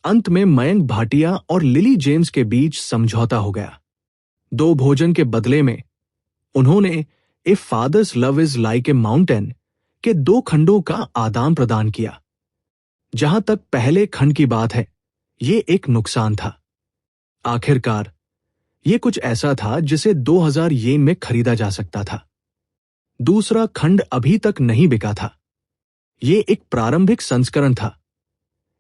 अंत में मयंक भाटिया और लिली जेम्स के बीच समझौता हो गया। 2 भोजन के बदले में उन्होंने a father's love is like a mountain के 2 खंडों का आदान प्रदान किया। जहां तक पहले खंड की बात है, ये एक नुकसान था। आखिरकार ये कुछ ऐसा था जिसे 2000 येन में खरीदा जा सकता था। दूसरा खंड अभी तक नहीं बिका था। ये एक प्रारंभिक संस्करण था,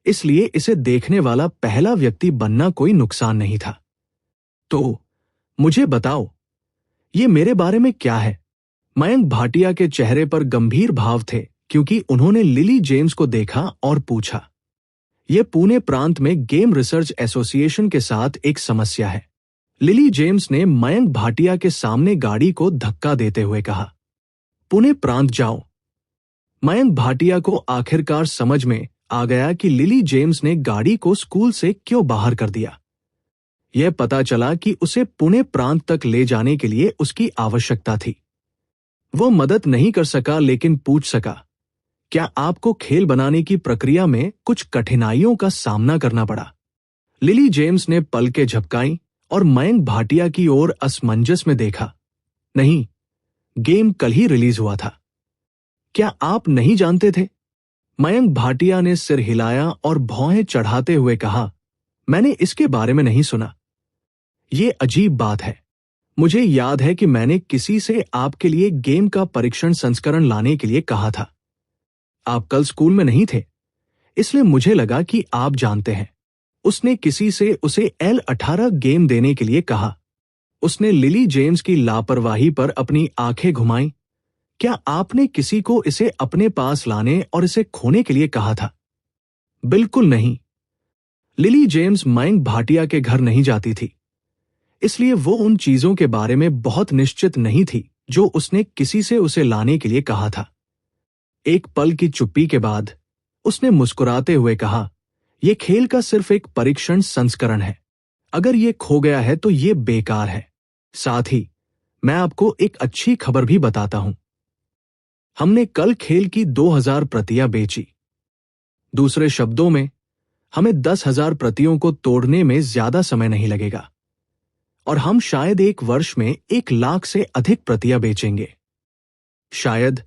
इसलिए इसे देखने वाला पहला व्यक्ति बनना कोई नुकसान नहीं था। तो मुझे बताओ, ये मेरे बारे में क्या है? मयंक भाटिया के चेहरे पर गंभीर भाव थे क्योंकि उन्होंने लिली जेम्स को देखा और पूछा। यह पुणे प्रांत में गेम रिसर्च एसोसिएशन के साथ एक समस्या है। लिली जेम्स ने मयंक भाटिया के सामने गाड़ी को धक्का देते हुए कहा। पुणे प्रांत जाओ। मयंक भाटिया को आखिरकार समझ में आ गया कि लिली जेम्स ने गाड़ी को स्कूल से क्यों बाहर कर दिया। यह पता चला कि उसे पुणे प्रांत तक ले जाने के लिए उसकी आवश्यकता थी। वो मदद नहीं कर सका लेकिन पूछ सका, क्या आपको खेल बनाने की प्रक्रिया में कुछ कठिनाइयों का सामना करना पड़ा? लिली जेम्स ने पलकें झपकाईं और मयंक भाटिया की ओर असमंजस में देखा। नहीं, गेम कल ही रिलीज हुआ था। क्या आप नहीं जानते थे? मयंक भाटिया ने सिर हिलाया और भौहें चढ़ाते हुए कहा, मैंने इसके बारे में नहीं सुना। ये अजीब बात है। मुझे याद है कि मैंने किसी से आपके लिए गेम का परीक्षण संस्करण लाने के लिए कहा था। आप कल स्कूल में नहीं थे, इसलिए मुझे लगा कि आप जानते हैं। उसने किसी से उसे L18 गेम देने के लिए कहा। उसने लिली जेम्स की लापरवाही पर अपनी आंखें घुमाईं। क्या आपने किसी को इसे अपने पास लाने और इसे खोने के लिए कहा था? बिल्कुल नहीं। लिली जेम्स मयंक भाटिया के घर नहीं जाती थी, इसलिए वो उन चीजों के बारे में बहुत निश्चित नहीं थी जो उसने किसी से उसे लाने के लिए कहा था। एक पल की चुप्पी के बाद उसने मुस्कुराते हुए कहा, यह खेल का सिर्फ एक परीक्षण संस्करण है। अगर ये खो गया है तो ये बेकार है। साथ ही मैं आपको एक अच्छी खबर भी बताता हूं। हमने कल खेल की 2000 प्रतियां बेची। दूसरे शब्दों में, हमें 10,000 प्रतियों को तोड़ने में ज्यादा समय नहीं लगेगा और हम शायद 1 वर्ष में 1 लाख से अधिक प्रतियां बेचेंगे। शायद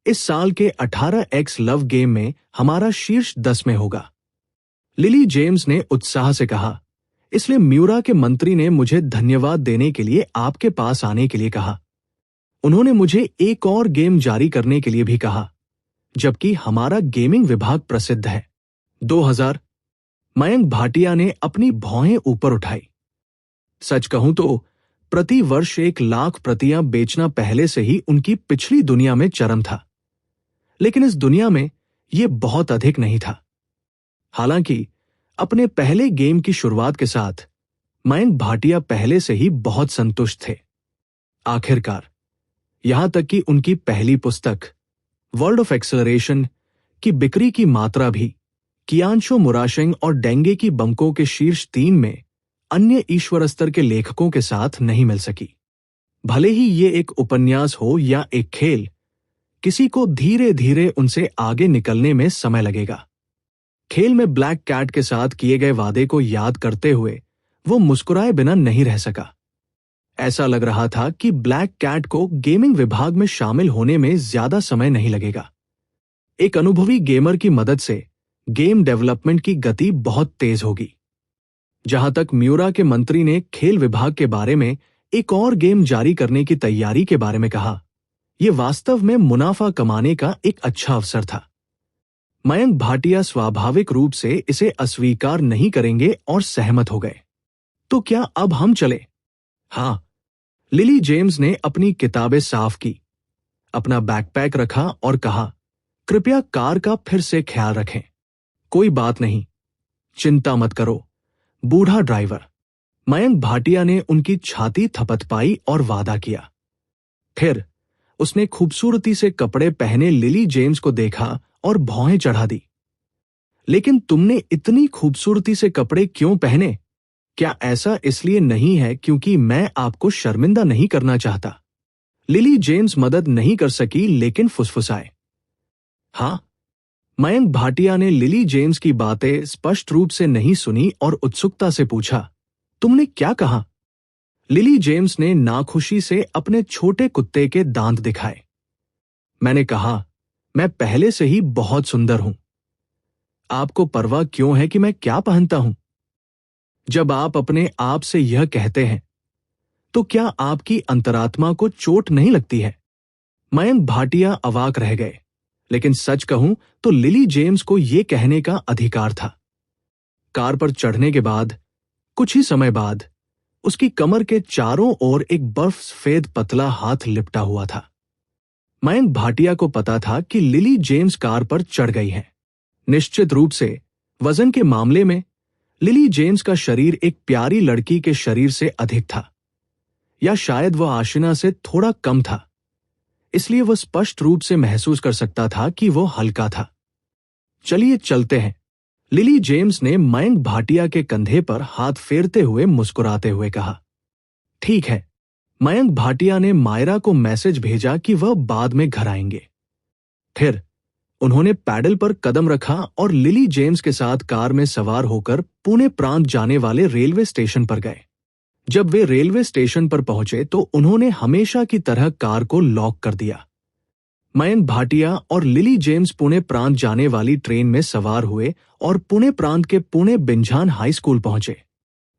इस साल के 18x लव गेम में हमारा शीर्ष 10 में होगा। लिली जेम्स ने उत्साह से कहा, इसलिए म्यूरा के मंत्री ने मुझे धन्यवाद देने के लिए आपके पास आने के लिए कहा। उन्होंने मुझे एक और गेम जारी करने के लिए भी कहा, जबकि हमारा गेमिंग विभाग प्रसिद्ध है। 2000। मयंक भाटिया ने अपनी भौहें ऊपर उठाई। सच कहूं तो प्रति वर्ष 1 लाख प्रतियां बेचना पहले से ही उनकी पिछली दुनिया में चरम था, लेकिन इस दुनिया में यह बहुत अधिक नहीं था। हालांकि अपने पहले गेम की शुरुआत के साथ मयंक भाटिया पहले से ही बहुत संतुष्ट थे। आखिरकार यहां तक कि उनकी पहली पुस्तक वर्ल्ड ऑफ एक्सेलरेशन की बिक्री की मात्रा भी कियांशो मुराशेंग और डेंगे की बंकों के शीर्ष 3 में अन्य ईश्वर स्तर के लेखकों के साथ नहीं मिल सकी। भले ही ये एक उपन्यास हो या एक खेल, किसी को धीरे धीरे उनसे आगे निकलने में समय लगेगा। खेल में ब्लैक कैट के साथ किए गए वादे को याद करते हुए वो मुस्कुराए बिना नहीं रह सका। ऐसा लग रहा था कि ब्लैक कैट को गेमिंग विभाग में शामिल होने में ज्यादा समय नहीं लगेगा। एक अनुभवी गेमर की मदद से गेम डेवलपमेंट की गति बहुत तेज होगी। जहां तक म्यूरा के मंत्री ने खेल विभाग के बारे में एक और गेम जारी करने की तैयारी के बारे में कहा, यह वास्तव में मुनाफा कमाने का एक अच्छा अवसर था। मयंक भाटिया स्वाभाविक रूप से इसे अस्वीकार नहीं करेंगे और सहमत हो गए। तो क्या अब हम चले? हाँ। लिली जेम्स ने अपनी किताबें साफ की, अपना बैकपैक रखा और कहा, कृपया कार का फिर से ख्याल रखें। कोई बात नहीं, चिंता मत करो, बूढ़ा ड्राइवर। मयंक भाटिया ने उनकी छाती थपथपाई और वादा किया। फिर उसने खूबसूरती से कपड़े पहने लिली जेम्स को देखा और भौहें चढ़ा दी। लेकिन तुमने इतनी खूबसूरती से कपड़े क्यों पहने? क्या ऐसा इसलिए नहीं है क्योंकि मैं आपको शर्मिंदा नहीं करना चाहता? लिली जेम्स मदद नहीं कर सकी लेकिन फुसफुसाए। हाँ, मयंक भाटिया ने लिली जेम्स की बातें स्पष्ट रूप से नहीं सुनी और उत्सुकता से पूछा, तुमने क्या कहा? लिली जेम्स ने नाखुशी से अपने छोटे कुत्ते के दांत दिखाए। मैंने कहा, मैं पहले से ही बहुत सुंदर हूं। आपको परवाह क्यों है कि मैं क्या पहनता हूं? जब आप अपने आप से यह कहते हैं, तो क्या आपकी अंतरात्मा को चोट नहीं लगती है? मयंक भाटिया अवाक रह गए, लेकिन सच कहूं तो लिली जेम्स को यह कहने का अधिकार था। कार पर चढ़ने के बाद कुछ ही समय बाद उसकी कमर के चारों ओर एक बर्फ सफेद पतला हाथ लिपटा हुआ था। मयंक भाटिया को पता था कि लिली जेम्स कार पर चढ़ गई हैं। निश्चित रूप से वजन के मामले में लिली जेम्स का शरीर एक प्यारी लड़की के शरीर से अधिक था, या शायद वह आशिना से थोड़ा कम था। इसलिए वह स्पष्ट रूप से महसूस कर सकता था कि वह हल्का था। चलिए चलते हैं, लिली जेम्स ने मयंक भाटिया के कंधे पर हाथ फेरते हुए मुस्कुराते हुए कहा। ठीक है। मयंक भाटिया ने मायरा को मैसेज भेजा कि वह बाद में घर आएंगे। फिर उन्होंने पैडल पर कदम रखा और लिली जेम्स के साथ कार में सवार होकर पुणे प्रांत जाने वाले रेलवे स्टेशन पर गए। जब वे रेलवे स्टेशन पर पहुंचे तो उन्होंने हमेशा की तरह कार को लॉक कर दिया। मयंक भाटिया और लिली जेम्स पुणे प्रांत जाने वाली ट्रेन में सवार हुए और पुणे प्रांत के पुणे बिंझान हाई स्कूल पहुंचे।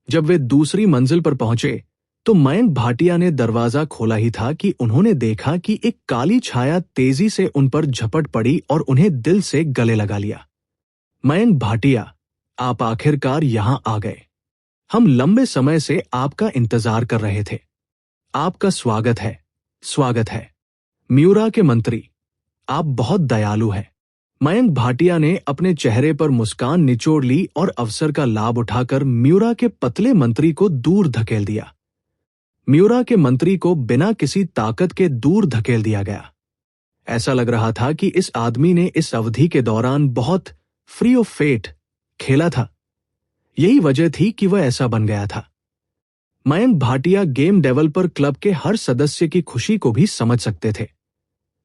जब वे दूसरी मंजिल पर पहुंचे तो मयंक भाटिया ने दरवाजा खोला ही था कि उन्होंने देखा कि एक काली छाया तेजी से उन पर झपट पड़ी और उन्हें दिल से गले लगा लिया। मयंक भाटिया, आप आखिरकार यहां आ गए। हम लंबे समय से आपका इंतजार कर रहे थे। आपका स्वागत है, स्वागत है। म्यूरा के मंत्री, आप बहुत दयालु हैं। मयंक भाटिया ने अपने चेहरे पर मुस्कान निचोड़ ली और अवसर का लाभ उठाकर म्यूरा के पतले मंत्री को दूर धकेल दिया। म्यूरा के मंत्री को बिना किसी ताकत के दूर धकेल दिया गया। ऐसा लग रहा था कि इस आदमी ने इस अवधि के दौरान बहुत फ्री ऑफ फेट खेला था। यही वजह थी कि वह ऐसा बन गया था। Mayank Bhatia game developer club के हर सदस्य की खुशी को भी समझ सकते थे,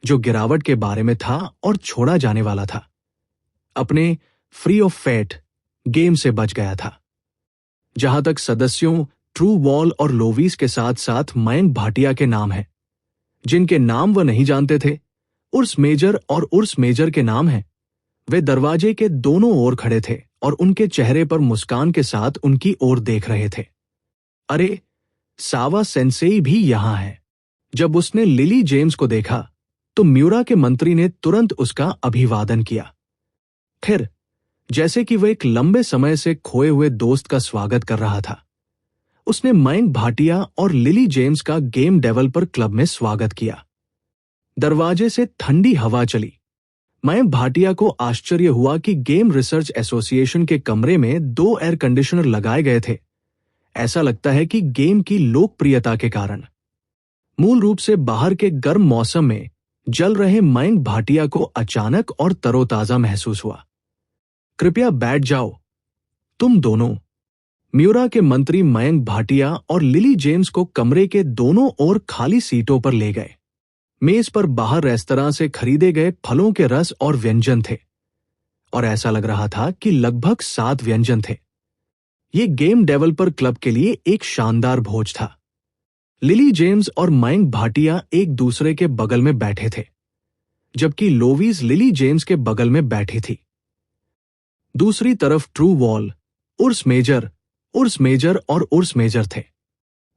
जो गिरावट के बारे में था और छोड़ा जाने वाला था। अपने फ्री ऑफ फेट गेम से बच गया था। जहां तक सदस्यों ट्रू वॉल और लोवीस के साथ साथ मयंक भाटिया के नाम हैं, जिनके नाम वह नहीं जानते थे, उर्स मेजर और उर्स मेजर के नाम हैं। वे दरवाजे के दोनों ओर खड़े थे और उनके चेहरे पर मुस्कान के साथ उनकी ओर देख रहे थे। अरे, सावा सेंसेई भी यहां है। जब उसने लिली जेम्स को देखा तो म्यूरा के मंत्री ने तुरंत उसका अभिवादन किया। फिर जैसे कि वह एक लंबे समय से खोए हुए दोस्त का स्वागत कर रहा था, उसने मयंक भाटिया और लिली जेम्स का गेम डेवलपर क्लब में स्वागत किया। दरवाजे से ठंडी हवा चली। मयंक भाटिया को आश्चर्य हुआ कि गेम रिसर्च एसोसिएशन के कमरे में 2 एयर कंडीशनर लगाए गए थे। ऐसा लगता है कि गेम की लोकप्रियता के कारण। मूल रूप से बाहर के गर्म मौसम में जल रहे मयंक भाटिया को अचानक और तरोताजा महसूस हुआ। कृपया बैठ जाओ, तुम दोनों। म्यूरा के मंत्री मयंक भाटिया और लिली जेम्स को कमरे के दोनों ओर खाली सीटों पर ले गए। मेज पर बाहर रेस्तरां से खरीदे गए फलों के रस और व्यंजन थे, और ऐसा लग रहा था कि लगभग 7 व्यंजन थे। ये गेम डेवलपर क्लब के लिए एक शानदार भोज था। लिली जेम्स और मयंक भाटिया एक दूसरे के बगल में बैठे थे, जबकि लोवीज लिली जेम्स के बगल में बैठी थी। दूसरी तरफ ट्रू वॉल, उर्स मेजर और उर्स मेजर थे।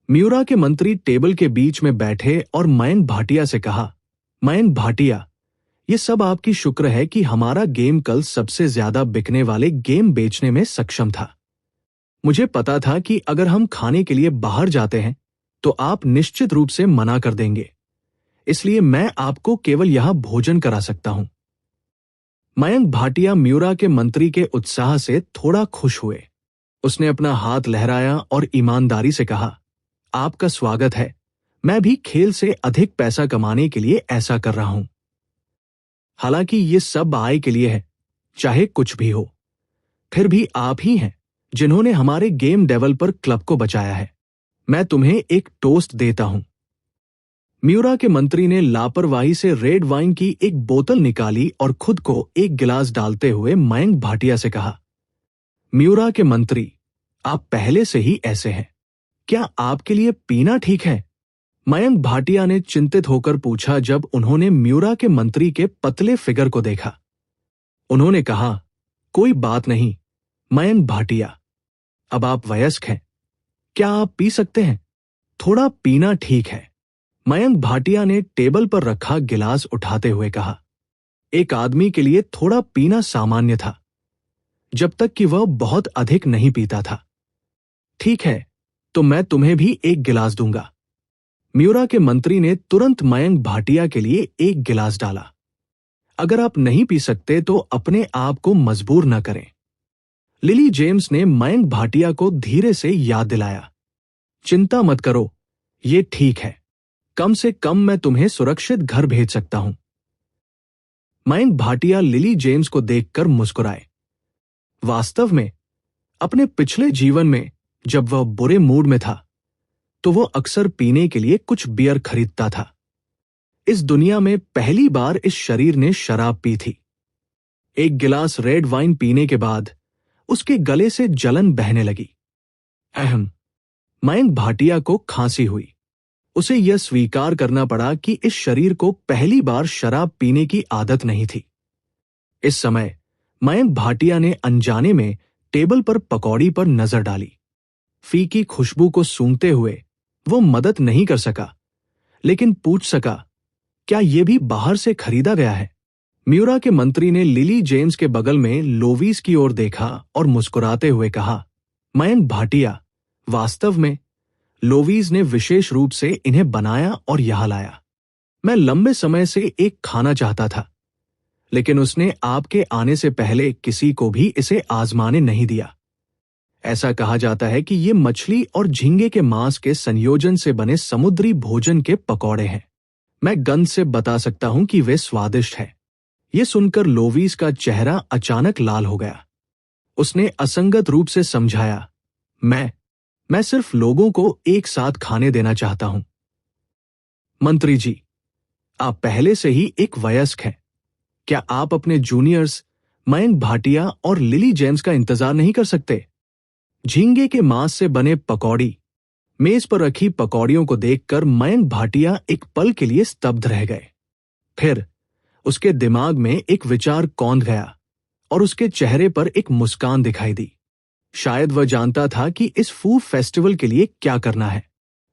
म्यूरा के मंत्री टेबल के बीच में बैठे और मयंक भाटिया से कहा, मयंक भाटिया, ये सब आपकी शुक्र है कि हमारा गेम कल सबसे ज्यादा बिकने वाले गेम बेचने में सक्षम था। मुझे पता था कि अगर हम खाने के लिए बाहर जाते हैं तो आप निश्चित रूप से मना कर देंगे, इसलिए मैं आपको केवल यहां भोजन करा सकता हूं। मयंक भाटिया म्यूरा के मंत्री के उत्साह से थोड़ा खुश हुए। उसने अपना हाथ लहराया और ईमानदारी से कहा, आपका स्वागत है। मैं भी खेल से अधिक पैसा कमाने के लिए ऐसा कर रहा हूं। हालांकि ये सब आय के लिए है, चाहे कुछ भी हो। फिर भी आप ही हैं जिन्होंने हमारे गेम डेवलपर क्लब को बचाया है। मैं तुम्हें एक टोस्ट देता हूं। म्यूरा के मंत्री ने लापरवाही से रेड वाइन की एक बोतल निकाली और खुद को एक गिलास डालते हुए मयंक भाटिया से कहा, म्यूरा के मंत्री, आप पहले से ही ऐसे हैं, क्या आपके लिए पीना ठीक है? मयंक भाटिया ने चिंतित होकर पूछा जब उन्होंने म्यूरा के मंत्री के पतले फिगर को देखा। उन्होंने कहा, कोई बात नहीं मयंक भाटिया, अब आप वयस्क हैं, क्या आप पी सकते हैं? थोड़ा पीना ठीक है, मयंक भाटिया ने टेबल पर रखा गिलास उठाते हुए कहा। एक आदमी के लिए थोड़ा पीना सामान्य था, जब तक कि वह बहुत अधिक नहीं पीता था। ठीक है, तो मैं तुम्हें भी एक गिलास दूंगा। म्यूरा के मंत्री ने तुरंत मयंक भाटिया के लिए एक गिलास डाला। अगर आप नहीं पी सकते तो अपने आप को मजबूर न करें। लिली जेम्स ने मयंक भाटिया को धीरे से याद दिलाया, चिंता मत करो, ये ठीक है, कम से कम मैं तुम्हें सुरक्षित घर भेज सकता हूं। मयंक भाटिया लिली जेम्स को देखकर मुस्कुराए। वास्तव में अपने पिछले जीवन में जब वह बुरे मूड में था तो वो अक्सर पीने के लिए कुछ बियर खरीदता था। इस दुनिया में पहली बार इस शरीर ने शराब पी थी। एक गिलास रेड वाइन पीने के बाद उसके गले से जलन बहने लगी। मयंक भाटिया को खांसी हुई। उसे यह स्वीकार करना पड़ा कि इस शरीर को पहली बार शराब पीने की आदत नहीं थी। इस समय मयंक भाटिया ने अनजाने में टेबल पर पकौड़ी पर नजर डाली। फीकी खुशबू को सूंघते हुए वो मदद नहीं कर सका, लेकिन पूछ सका, क्या यह भी बाहर से खरीदा गया है? म्यूरा के मंत्री ने लिली जेम्स के बगल में लोवीज की ओर देखा और मुस्कुराते हुए कहा, मयंक भाटिया, वास्तव में लोवीज ने विशेष रूप से इन्हें बनाया और यहां लाया। मैं लंबे समय से एक खाना चाहता था, लेकिन उसने आपके आने से पहले किसी को भी इसे आजमाने नहीं दिया। ऐसा कहा जाता है कि ये मछली और झींगे के मांस के संयोजन से बने समुद्री भोजन के पकौड़े हैं। मैं गंध से बता सकता हूं कि वे स्वादिष्ट हैं। ये सुनकर लोवीज का चेहरा अचानक लाल हो गया। उसने असंगत रूप से समझाया, मैं सिर्फ लोगों को एक साथ खाने देना चाहता हूं। मंत्री जी, आप पहले से ही एक वयस्क हैं। क्या आप अपने जूनियर्स मयंक भाटिया और लिली जेम्स का इंतजार नहीं कर सकते? झींगे के मांस से बने पकौड़ी। मेज पर रखी पकौड़ियों को देखकर मयंक भाटिया एक पल के लिए स्तब्ध रह गए। फिर उसके दिमाग में एक विचार कौंध गया और उसके चेहरे पर एक मुस्कान दिखाई दी। शायद वह जानता था कि इस फूड फेस्टिवल के लिए क्या करना है।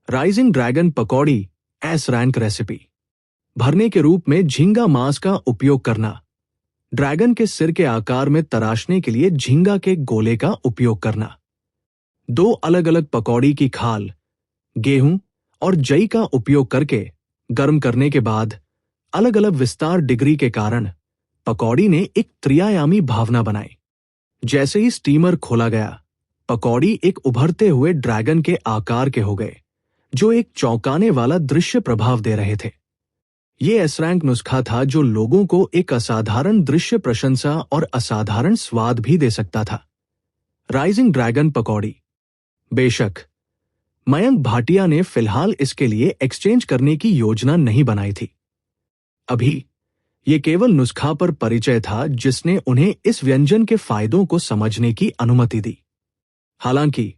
राइजिंग ड्रैगन पकौड़ी एस रैंक रेसिपी। भरने के रूप में झींगा मांस का उपयोग करना। ड्रैगन के सिर के आकार में तराशने के लिए झींगा के गोले का उपयोग करना। 2 अलग अलग पकौड़ी की खाल, गेहूं और जई का उपयोग करके गर्म करने के बाद अलग अलग विस्तार डिग्री के कारण पकौड़ी ने एक त्रिआयामी भावना बनाई। जैसे ही स्टीमर खोला गया, पकौड़ी एक उभरते हुए ड्रैगन के आकार के हो गए, जो एक चौंकाने वाला दृश्य प्रभाव दे रहे थे। ये एस रैंक नुस्खा था जो लोगों को एक असाधारण दृश्य प्रशंसा और असाधारण स्वाद भी दे सकता था। राइजिंग ड्रैगन पकौड़ी। बेशक मयंक भाटिया ने फिलहाल इसके लिए एक्सचेंज करने की योजना नहीं बनाई थी। अभी ये केवल नुस्खा पर परिचय था जिसने उन्हें इस व्यंजन के फायदों को समझने की अनुमति दी। हालांकि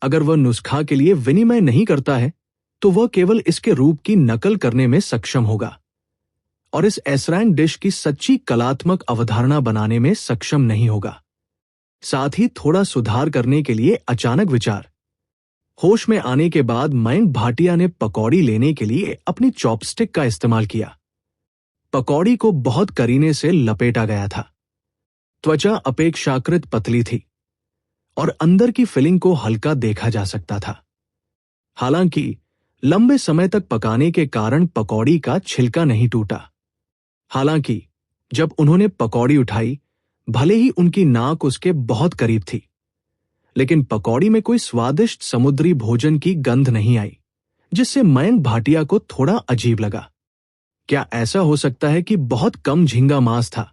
अगर वह नुस्खा के लिए विनिमय नहीं करता है तो वह केवल इसके रूप की नकल करने में सक्षम होगा और इस एस रैंक डिश की सच्ची कलात्मक अवधारणा बनाने में सक्षम नहीं होगा। साथ ही थोड़ा सुधार करने के लिए अचानक विचार। होश में आने के बाद मयंक भाटिया ने पकौड़ी लेने के लिए अपनी चॉपस्टिक का इस्तेमाल किया। पकौड़ी को बहुत करीने से लपेटा गया था। त्वचा अपेक्षाकृत पतली थी और अंदर की फिलिंग को हल्का देखा जा सकता था। हालांकि लंबे समय तक पकाने के कारण पकौड़ी का छिलका नहीं टूटा। हालांकि जब उन्होंने पकौड़ी उठाई, भले ही उनकी नाक उसके बहुत करीब थी, लेकिन पकौड़ी में कोई स्वादिष्ट समुद्री भोजन की गंध नहीं आई, जिससे मयंक भाटिया को थोड़ा अजीब लगा। क्या ऐसा हो सकता है कि बहुत कम झींगा मांस था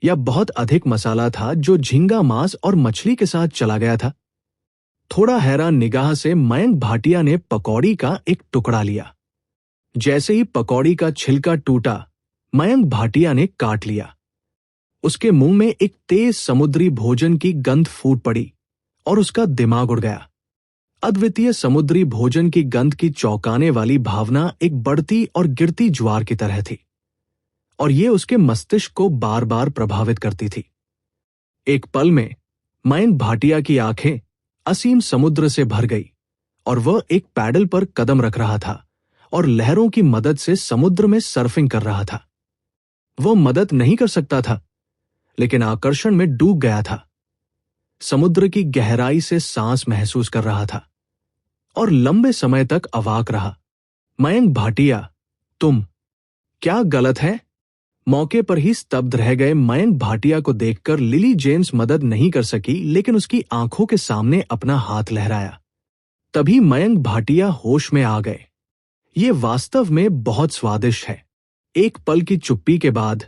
या बहुत अधिक मसाला था जो झींगा मांस और मछली के साथ चला गया था? थोड़ा हैरान निगाह से मयंक भाटिया ने पकौड़ी का एक टुकड़ा लिया। जैसे ही पकौड़ी का छिलका टूटा, मयंक भाटिया ने काट लिया। उसके मुंह में एक तेज समुद्री भोजन की गंध फूट पड़ी और उसका दिमाग उड़ गया। अद्वितीय समुद्री भोजन की गंध की चौंकाने वाली भावना एक बढ़ती और गिरती ज्वार की तरह थी, और ये उसके मस्तिष्क को बार बार प्रभावित करती थी। एक पल में मयंक भाटिया की आंखें असीम समुद्र से भर गई और वह एक पैडल पर कदम रख रहा था और लहरों की मदद से समुद्र में सर्फिंग कर रहा था। वह मदद नहीं कर सकता था, लेकिन आकर्षण में डूब गया था। समुद्र की गहराई से सांस महसूस कर रहा था और लंबे समय तक अवाक रहा। मयंक भाटिया, तुम, क्या गलत है? मौके पर ही स्तब्ध रह गए मयंक भाटिया को देखकर लिली जेम्स मदद नहीं कर सकी, लेकिन उसकी आंखों के सामने अपना हाथ लहराया। तभी मयंक भाटिया होश में आ गए। ये वास्तव में बहुत स्वादिष्ट है। एक पल की चुप्पी के बाद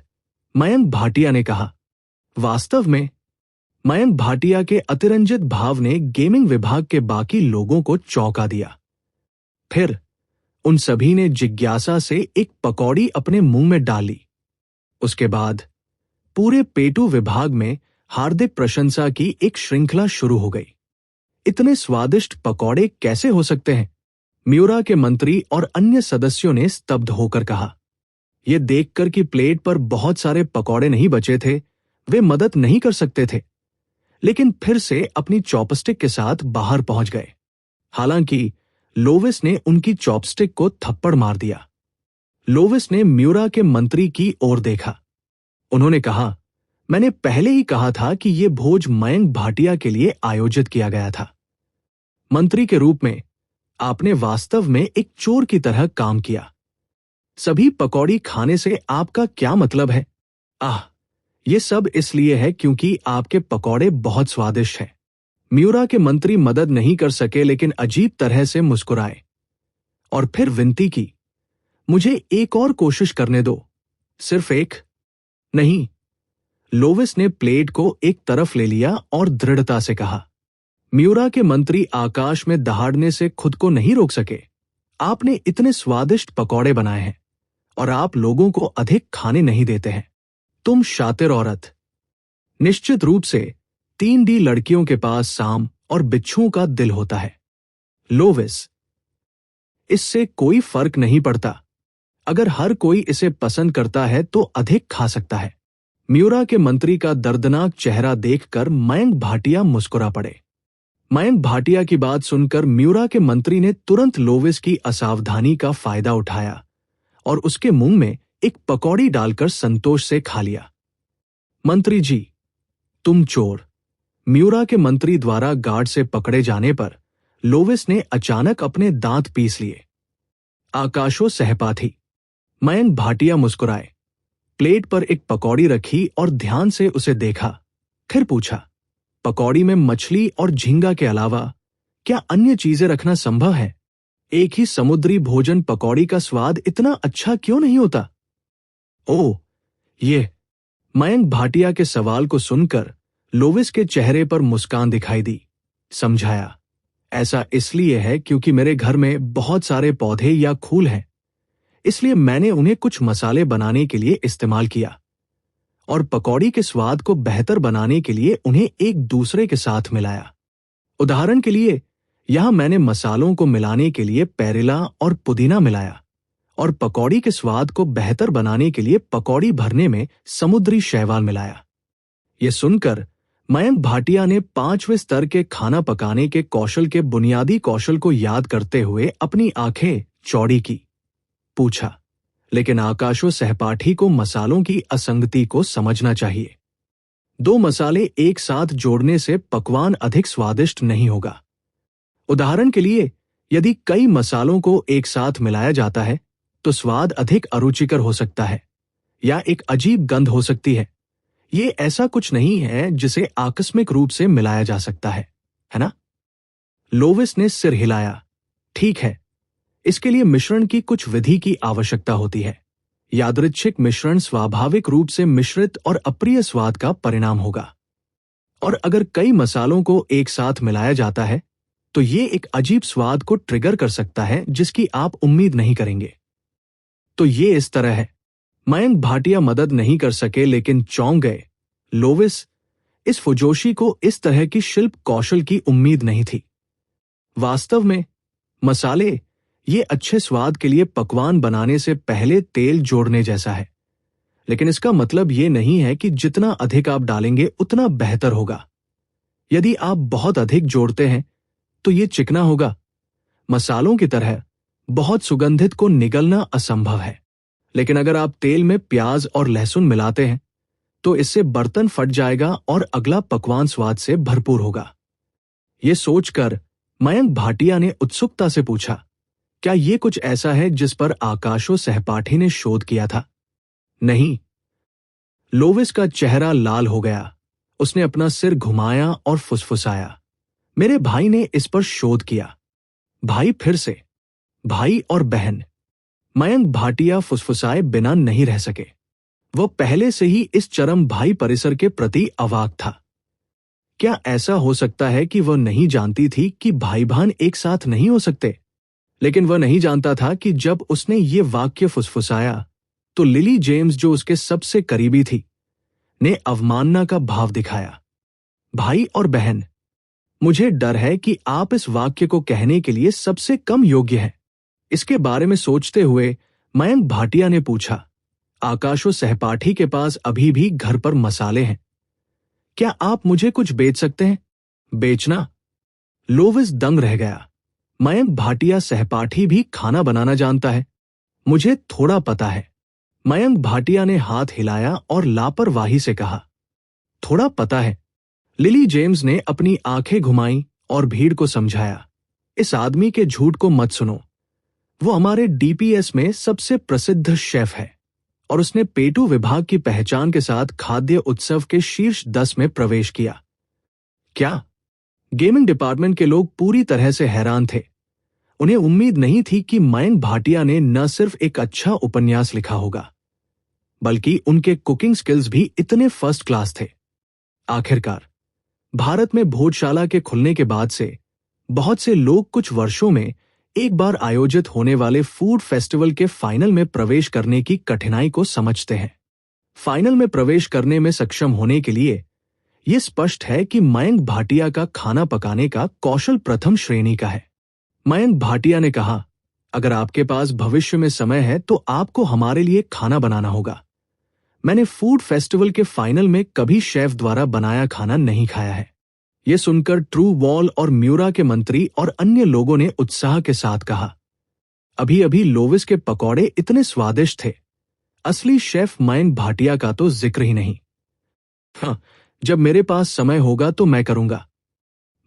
मयंक भाटिया ने कहा। वास्तव में? मयंक भाटिया के अतिरंजित भाव ने गेमिंग विभाग के बाकी लोगों को चौंका दिया। फिर उन सभी ने जिज्ञासा से एक पकौड़ी अपने मुंह में डाली। उसके बाद पूरे पेटू विभाग में हार्दिक प्रशंसा की एक श्रृंखला शुरू हो गई। इतने स्वादिष्ट पकौड़े कैसे हो सकते हैं? म्यूरा के मंत्री और अन्य सदस्यों ने स्तब्ध होकर कहा। यह देखकर कि प्लेट पर बहुत सारे पकौड़े नहीं बचे थे, वे मदद नहीं कर सकते थे, लेकिन फिर से अपनी चॉपस्टिक के साथ बाहर पहुंच गए। हालांकि लोविस ने उनकी चॉपस्टिक को थप्पड़ मार दिया। लोविस ने म्यूरा के मंत्री की ओर देखा। उन्होंने कहा, मैंने पहले ही कहा था कि यह भोज मयंक भाटिया के लिए आयोजित किया गया था। मंत्री के रूप में आपने वास्तव में एक चोर की तरह काम किया। सभी पकौड़ी खाने से आपका क्या मतलब है? यह सब इसलिए है क्योंकि आपके पकौड़े बहुत स्वादिष्ट हैं। म्यूरा के मंत्री मदद नहीं कर सके, लेकिन अजीब तरह से मुस्कुराए और फिर विनती की, मुझे एक और कोशिश करने दो, सिर्फ एक। नहीं। लोविस ने प्लेट को एक तरफ ले लिया और दृढ़ता से कहा। म्यूरा के मंत्री आकाश में दहाड़ने से खुद को नहीं रोक सके। आपने इतने स्वादिष्ट पकौड़े बनाए हैं और आप लोगों को अधिक खाने नहीं देते हैं। तुम शातिर औरत। निश्चित रूप से 3D लड़कियों के पास सांप और बिच्छुओं का दिल होता है। लोविस, इससे कोई फर्क नहीं पड़ता। अगर हर कोई इसे पसंद करता है तो अधिक खा सकता है। म्यूरा के मंत्री का दर्दनाक चेहरा देखकर मयंक भाटिया मुस्कुरा पड़े। मयंक भाटिया की बात सुनकर म्यूरा के मंत्री ने तुरंत लोविस की असावधानी का फायदा उठाया और उसके मुंह में एक पकौड़ी डालकर संतोष से खा लिया। मंत्री जी, तुम चोर। म्यूरा के मंत्री द्वारा गार्ड से पकड़े जाने पर लोविस ने अचानक अपने दांत पीस लिए। आकाशो सहपाठी। मयंक भाटिया मुस्कुराए, प्लेट पर एक पकौड़ी रखी और ध्यान से उसे देखा। फिर पूछा, पकौड़ी में मछली और झींगा के अलावा क्या अन्य चीजें रखना संभव है? एक ही समुद्री भोजन पकौड़ी का स्वाद इतना अच्छा क्यों नहीं होता? ओह, ये। मयंक भाटिया के सवाल को सुनकर लोविस के चेहरे पर मुस्कान दिखाई दी। समझाया, ऐसा इसलिए है क्योंकि मेरे घर में बहुत सारे पौधे या फूल हैं, इसलिए मैंने उन्हें कुछ मसाले बनाने के लिए इस्तेमाल किया और पकौड़ी के स्वाद को बेहतर बनाने के लिए उन्हें एक दूसरे के साथ मिलाया। उदाहरण के लिए, यहां मैंने मसालों को मिलाने के लिए पेरिला और पुदीना मिलाया और पकौड़ी के स्वाद को बेहतर बनाने के लिए पकौड़ी भरने में समुद्री शैवाल मिलाया। यह सुनकर मयंक भाटिया ने 5वें स्तर के खाना पकाने के कौशल के बुनियादी कौशल को याद करते हुए अपनी आंखें चौड़ी की। पूछा, लेकिन आकाशो सहपाठी को मसालों की असंगति को समझना चाहिए। 2 मसाले एक साथ जोड़ने से पकवान अधिक स्वादिष्ट नहीं होगा। उदाहरण के लिए, यदि कई मसालों को एक साथ मिलाया जाता है तो स्वाद अधिक अरुचिकर हो सकता है या एक अजीब गंध हो सकती है। ये ऐसा कुछ नहीं है जिसे आकस्मिक रूप से मिलाया जा सकता है ना? लोविस ने सिर हिलाया। ठीक है, इसके लिए मिश्रण की कुछ विधि की आवश्यकता होती है। यादृच्छिक मिश्रण स्वाभाविक रूप से मिश्रित और अप्रिय स्वाद का परिणाम होगा, और अगर कई मसालों को एक साथ मिलाया जाता है तो ये एक अजीब स्वाद को ट्रिगर कर सकता है जिसकी आप उम्मीद नहीं करेंगे। तो ये इस तरह है। मयंक भाटिया मदद नहीं कर सके लेकिन चौंक गए। लोविस, इस फुजोशी को इस तरह की शिल्प कौशल की उम्मीद नहीं थी। वास्तव में मसाले ये अच्छे स्वाद के लिए पकवान बनाने से पहले तेल जोड़ने जैसा है, लेकिन इसका मतलब ये नहीं है कि जितना अधिक आप डालेंगे उतना बेहतर होगा। यदि आप बहुत अधिक जोड़ते हैं तो ये चिकना होगा। मसालों की तरह बहुत सुगंधित को निगलना असंभव है, लेकिन अगर आप तेल में प्याज और लहसुन मिलाते हैं तो इससे बर्तन फट जाएगा और अगला पकवान स्वाद से भरपूर होगा। ये सोचकर मयंक भाटिया ने उत्सुकता से पूछा, क्या ये कुछ ऐसा है जिस पर आकाशो सहपाठी ने शोध किया था? नहीं। लोविस का चेहरा लाल हो गया। उसने अपना सिर घुमाया और फुसफुसाया, मेरे भाई ने इस पर शोध किया। भाई फिर से, भाई और बहन। मयंक भाटिया फुसफुसाए बिना नहीं रह सके। वह पहले से ही इस चरम भाई परिसर के प्रति अवाक था। क्या ऐसा हो सकता है कि वह नहीं जानती थी कि भाई बहन एक साथ नहीं हो सकते? लेकिन वह नहीं जानता था कि जब उसने ये वाक्य फुसफुसाया तो लिली जेम्स, जो उसके सबसे करीबी थी, ने अवमानना का भाव दिखाया। भाई और बहन, मुझे डर है कि आप इस वाक्य को कहने के लिए सबसे कम योग्य हैं। इसके बारे में सोचते हुए मयंक भाटिया ने पूछा, आकाशो सहपाठी के पास अभी भी घर पर मसाले हैं, क्या आप मुझे कुछ बेच सकते हैं? बेचना? लोविस दंग रह गया। मयंक भाटिया सहपाठी भी खाना बनाना जानता है? मुझे थोड़ा पता है। मयंक भाटिया ने हाथ हिलाया और लापरवाही से कहा, थोड़ा पता है? लिली जेम्स ने अपनी आंखें घुमाई और भीड़ को समझाया, इस आदमी के झूठ को मत सुनो। वो हमारे डीपीएस में सबसे प्रसिद्ध शेफ है और उसने पेटू विभाग की पहचान के साथ खाद्य उत्सव के शीर्ष 10 में प्रवेश किया। क्या? गेमिंग डिपार्टमेंट के लोग पूरी तरह से हैरान थे। उन्हें उम्मीद नहीं थी कि मयंक भाटिया ने न सिर्फ एक अच्छा उपन्यास लिखा होगा, बल्कि उनके कुकिंग स्किल्स भी इतने फर्स्ट क्लास थे। आखिरकार भारत में भोजशाला के खुलने के बाद से बहुत से लोग कुछ वर्षों में एक बार आयोजित होने वाले फूड फेस्टिवल के फाइनल में प्रवेश करने की कठिनाई को समझते हैं। फाइनल में प्रवेश करने में सक्षम होने के लिए यह स्पष्ट है कि मयंक भाटिया का खाना पकाने का कौशल प्रथम श्रेणी का है। मयंक भाटिया ने कहा, अगर आपके पास भविष्य में समय है तो आपको हमारे लिए खाना बनाना होगा। मैंने फूड फेस्टिवल के फाइनल में कभी शेफ द्वारा बनाया खाना नहीं खाया है। यह सुनकर ट्रू वॉल और म्यूरा के मंत्री और अन्य लोगों ने उत्साह के साथ कहा, अभी अभी लोविस के पकौड़े इतने स्वादिष्ट थे, असली शेफ मयंक भाटिया का तो जिक्र ही नहीं। हाँ, जब मेरे पास समय होगा तो मैं करूंगा।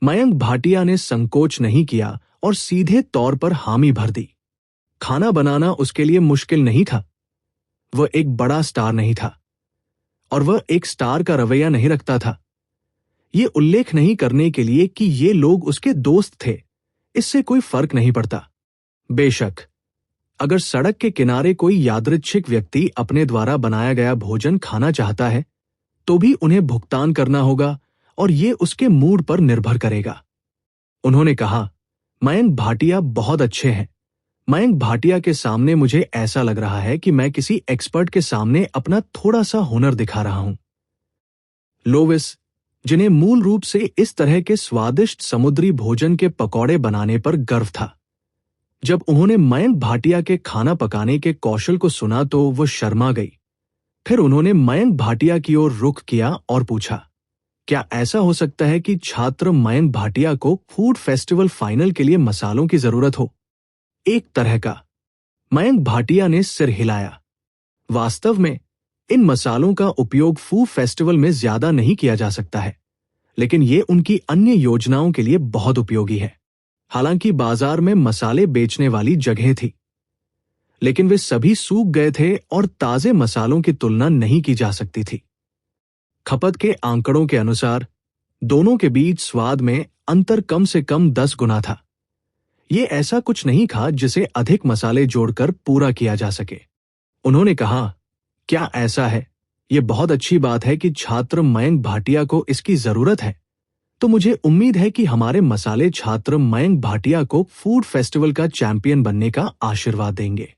मयंक भाटिया ने संकोच नहीं किया और सीधे तौर पर हामी भर दी। खाना बनाना उसके लिए मुश्किल नहीं था। वह एक बड़ा स्टार नहीं था और वह एक स्टार का रवैया नहीं रखता था। ये उल्लेख नहीं करने के लिए कि ये लोग उसके दोस्त थे, इससे कोई फर्क नहीं पड़ता। बेशक, अगर सड़क के किनारे कोई यादृच्छिक व्यक्ति अपने द्वारा बनाया गया भोजन खाना चाहता है तो भी उन्हें भुगतान करना होगा और ये उसके मूड पर निर्भर करेगा। उन्होंने कहा, मयंक भाटिया बहुत अच्छे हैं। मयंक भाटिया के सामने मुझे ऐसा लग रहा है कि मैं किसी एक्सपर्ट के सामने अपना थोड़ा सा हुनर दिखा रहा हूं। लोविस, जिन्हें मूल रूप से इस तरह के स्वादिष्ट समुद्री भोजन के पकौड़े बनाने पर गर्व था, जब उन्होंने मयंक भाटिया के खाना पकाने के कौशल को सुना तो वो शर्मा गई। फिर उन्होंने मयंक भाटिया की ओर रुख किया और पूछा, क्या ऐसा हो सकता है कि छात्र मयंक भाटिया को फूड फेस्टिवल फाइनल के लिए मसालों की जरूरत हो? एक तरह का। मयंक भाटिया ने सिर हिलाया। वास्तव में इन मसालों का उपयोग फूड फेस्टिवल में ज्यादा नहीं किया जा सकता है, लेकिन ये उनकी अन्य योजनाओं के लिए बहुत उपयोगी है। हालांकि बाजार में मसाले बेचने वाली जगह थी, लेकिन वे सभी सूख गए थे और ताजे मसालों की तुलना नहीं की जा सकती थी। खपत के आंकड़ों के अनुसार दोनों के बीच स्वाद में अंतर कम से कम 10 गुना था। यह ऐसा कुछ नहीं था जिसे अधिक मसाले जोड़कर पूरा किया जा सके। उन्होंने कहा, क्या ऐसा है? यह बहुत अच्छी बात है कि छात्र मयंक भाटिया को इसकी जरूरत है, तो मुझे उम्मीद है कि हमारे मसाले छात्र मयंक भाटिया को फूड फेस्टिवल का चैंपियन बनने का आशीर्वाद देंगे।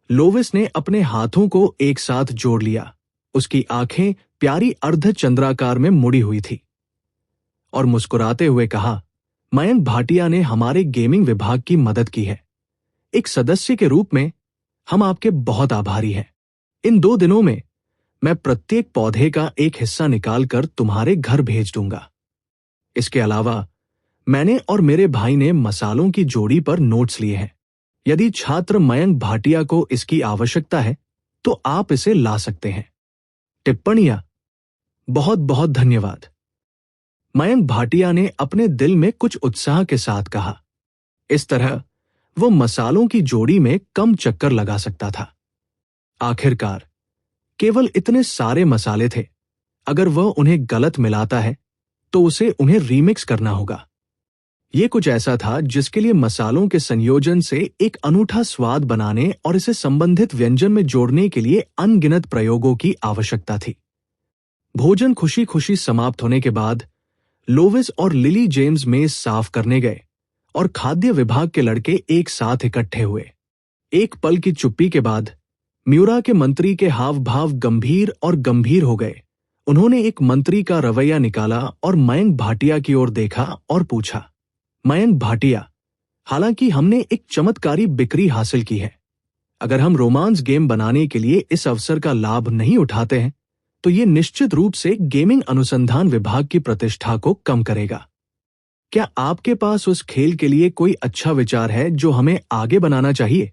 लोविस ने अपने हाथों को एक साथ जोड़ लिया। उसकी आंखें प्यारी अर्धचंद्राकार में मुड़ी हुई थी और मुस्कुराते हुए कहा, मयंक भाटिया ने हमारे गेमिंग विभाग की मदद की है। एक सदस्य के रूप में हम आपके बहुत आभारी हैं। इन 2 दिनों में मैं प्रत्येक पौधे का एक हिस्सा निकालकर तुम्हारे घर भेज दूंगा। इसके अलावा मैंने और मेरे भाई ने मसालों की जोड़ी पर नोट्स लिए हैं। यदि छात्र मयंक भाटिया को इसकी आवश्यकता है तो आप इसे ला सकते हैं। टिप्पणियां। बहुत बहुत धन्यवाद। मयंक भाटिया ने अपने दिल में कुछ उत्साह के साथ कहा। इस तरह वो मसालों की जोड़ी में कम चक्कर लगा सकता था। आखिरकार केवल इतने सारे मसाले थे। अगर वह उन्हें गलत मिलाता है तो उसे उन्हें रीमिक्स करना होगा। यह कुछ ऐसा था जिसके लिए मसालों के संयोजन से एक अनूठा स्वाद बनाने और इसे संबंधित व्यंजन में जोड़ने के लिए अनगिनत प्रयोगों की आवश्यकता थी। भोजन खुशी खुशी समाप्त होने के बाद लोविस और लिली जेम्स मेज साफ करने गए और खाद्य विभाग के लड़के एक साथ इकट्ठे हुए। एक पल की चुप्पी के बाद म्यूरा के मंत्री के हाव भाव गंभीर और गंभीर हो गए। उन्होंने एक मंत्री का रवैया निकाला और मयंक भाटिया की ओर देखा और पूछा, मयंक भाटिया, हालांकि हमने एक चमत्कारी बिक्री हासिल की है, अगर हम रोमांस गेम बनाने के लिए इस अवसर का लाभ नहीं उठाते हैं तो ये निश्चित रूप से गेमिंग अनुसंधान विभाग की प्रतिष्ठा को कम करेगा। क्या आपके पास उस खेल के लिए कोई अच्छा विचार है जो हमें आगे बनाना चाहिए?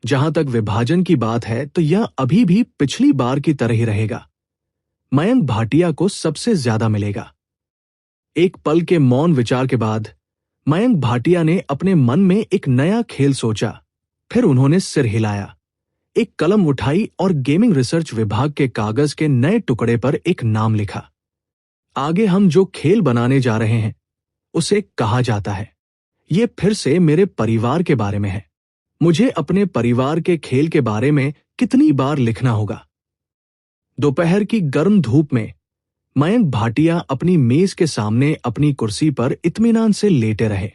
जहां तक विभाजन की बात है तो यह अभी भी पिछली बार की तरह ही रहेगा। मयंक भाटिया को सबसे ज्यादा मिलेगा। एक पल के मौन विचार के बाद मयंक भाटिया ने अपने मन में एक नया खेल सोचा। फिर उन्होंने सिर हिलाया, एक कलम उठाई और गेमिंग रिसर्च विभाग के कागज के नए टुकड़े पर एक नाम लिखा। आगे हम जो खेल बनाने जा रहे हैं उसे कहा जाता है, ये फिर से मेरे परिवार के बारे में है। मुझे अपने परिवार के खेल के बारे में कितनी बार लिखना होगा। दोपहर की गर्म धूप में मयंक भाटिया अपनी मेज के सामने अपनी कुर्सी पर इत्मीनान से लेटे रहे।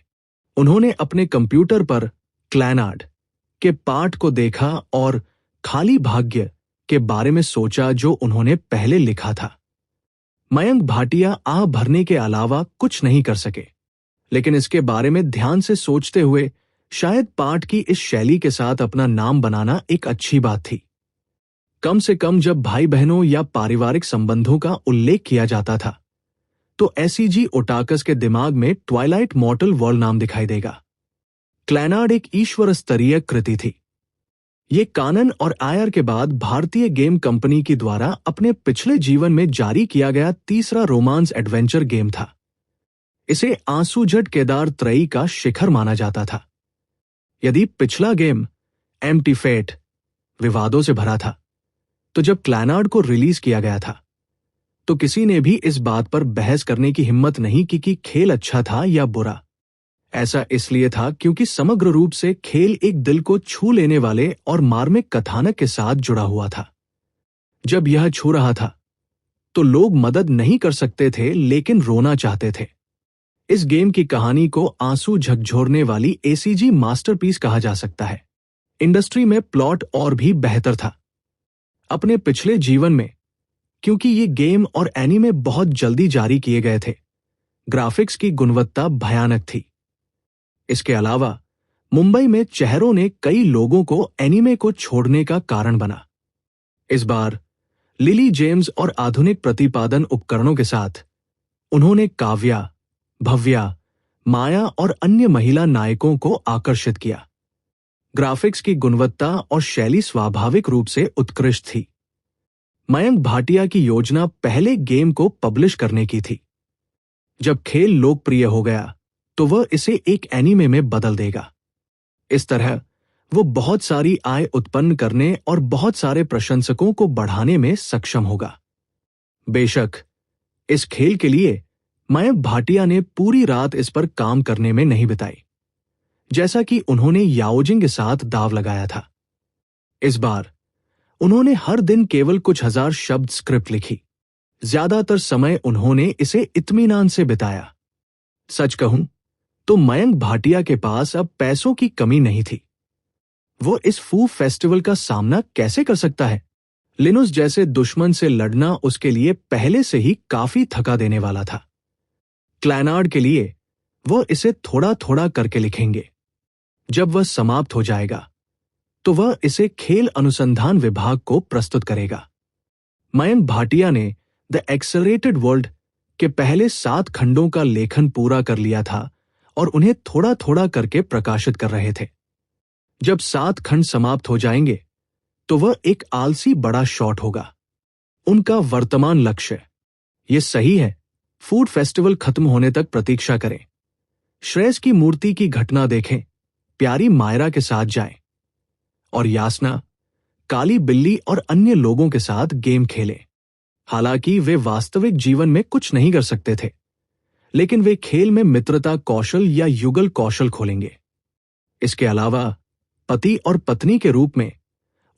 उन्होंने अपने कंप्यूटर पर क्लैनार्ड के पाठ को देखा और खाली भाग्य के बारे में सोचा जो उन्होंने पहले लिखा था। मयंक भाटिया आह भरने के अलावा कुछ नहीं कर सके, लेकिन इसके बारे में ध्यान से सोचते हुए शायद पाठ की इस शैली के साथ अपना नाम बनाना एक अच्छी बात थी। कम से कम जब भाई बहनों या पारिवारिक संबंधों का उल्लेख किया जाता था तो एसीजी ओटाकस के दिमाग में ट्वाइलाइट मॉर्टल वर्ल्ड नाम दिखाई देगा। क्लैनार्ड एक ईश्वर स्तरीय कृति थी। ये कानन और आयर के बाद भारतीय गेम कंपनी की द्वारा अपने पिछले जीवन में जारी किया गया तीसरा रोमांस एडवेंचर गेम था। इसे आंसूझट केदार त्रयी का शिखर माना जाता था। यदि पिछला गेम एम्प्टी फेट विवादों से भरा था तो जब क्लैनार्ड को रिलीज किया गया था तो किसी ने भी इस बात पर बहस करने की हिम्मत नहीं की कि खेल अच्छा था या बुरा। ऐसा इसलिए था क्योंकि समग्र रूप से खेल एक दिल को छू लेने वाले और मार्मिक कथानक के साथ जुड़ा हुआ था। जब यह छू रहा था तो लोग मदद नहीं कर सकते थे लेकिन रोना चाहते थे। इस गेम की कहानी को आंसू झकझोरने वाली एसीजी मास्टरपीस कहा जा सकता है। इंडस्ट्री में प्लॉट और भी बेहतर था। अपने पिछले जीवन में, क्योंकि ये गेम और एनीमे बहुत जल्दी जारी किए गए थे, ग्राफिक्स की गुणवत्ता भयानक थी। इसके अलावा मुंबई में चेहरों ने कई लोगों को एनीमे को छोड़ने का कारण बना। इस बार लिली जेम्स और आधुनिक प्रतिपादन उपकरणों के साथ उन्होंने काव्या, भव्या, माया और अन्य महिला नायकों को आकर्षित किया। ग्राफिक्स की गुणवत्ता और शैली स्वाभाविक रूप से उत्कृष्ट थी। मयंक भाटिया की योजना पहले गेम को पब्लिश करने की थी। जब खेल लोकप्रिय हो गया तो वह इसे एक एनीमे में बदल देगा। इस तरह वो बहुत सारी आय उत्पन्न करने और बहुत सारे प्रशंसकों को बढ़ाने में सक्षम होगा। बेशक इस खेल के लिए मयंक भाटिया ने पूरी रात इस पर काम करने में नहीं बिताई, जैसा कि उन्होंने याओजिंग के साथ दांव लगाया था। इस बार उन्होंने हर दिन केवल कुछ हजार शब्द स्क्रिप्ट लिखी। ज्यादातर समय उन्होंने इसे इत्मीनान से बिताया। सच कहूं तो मयंक भाटिया के पास अब पैसों की कमी नहीं थी। वो इस फू फेस्टिवल का सामना कैसे कर सकता है? लिनुस जैसे दुश्मन से लड़ना उसके लिए पहले से ही काफी थका देने वाला था। क्लैनार्ड के लिए वो इसे थोड़ा थोड़ा करके लिखेंगे। जब वह समाप्त हो जाएगा तो वह इसे खेल अनुसंधान विभाग को प्रस्तुत करेगा। मयंक भाटिया ने द एक्सेलरेटेड वर्ल्ड के पहले 7 खंडों का लेखन पूरा कर लिया था और उन्हें थोड़ा थोड़ा करके प्रकाशित कर रहे थे। जब 7 खंड समाप्त हो जाएंगे तो वह एक आलसी बड़ा शॉट होगा। उनका वर्तमान लक्ष्य, यह सही है, फूड फेस्टिवल खत्म होने तक प्रतीक्षा करें, श्रेयस की मूर्ति की घटना देखें, प्यारी मायरा के साथ जाएं और यासना, काली बिल्ली और अन्य लोगों के साथ गेम खेलें। हालांकि वे वास्तविक जीवन में कुछ नहीं कर सकते थे, लेकिन वे खेल में मित्रता कौशल या युगल कौशल खोलेंगे। इसके अलावा पति और पत्नी के रूप में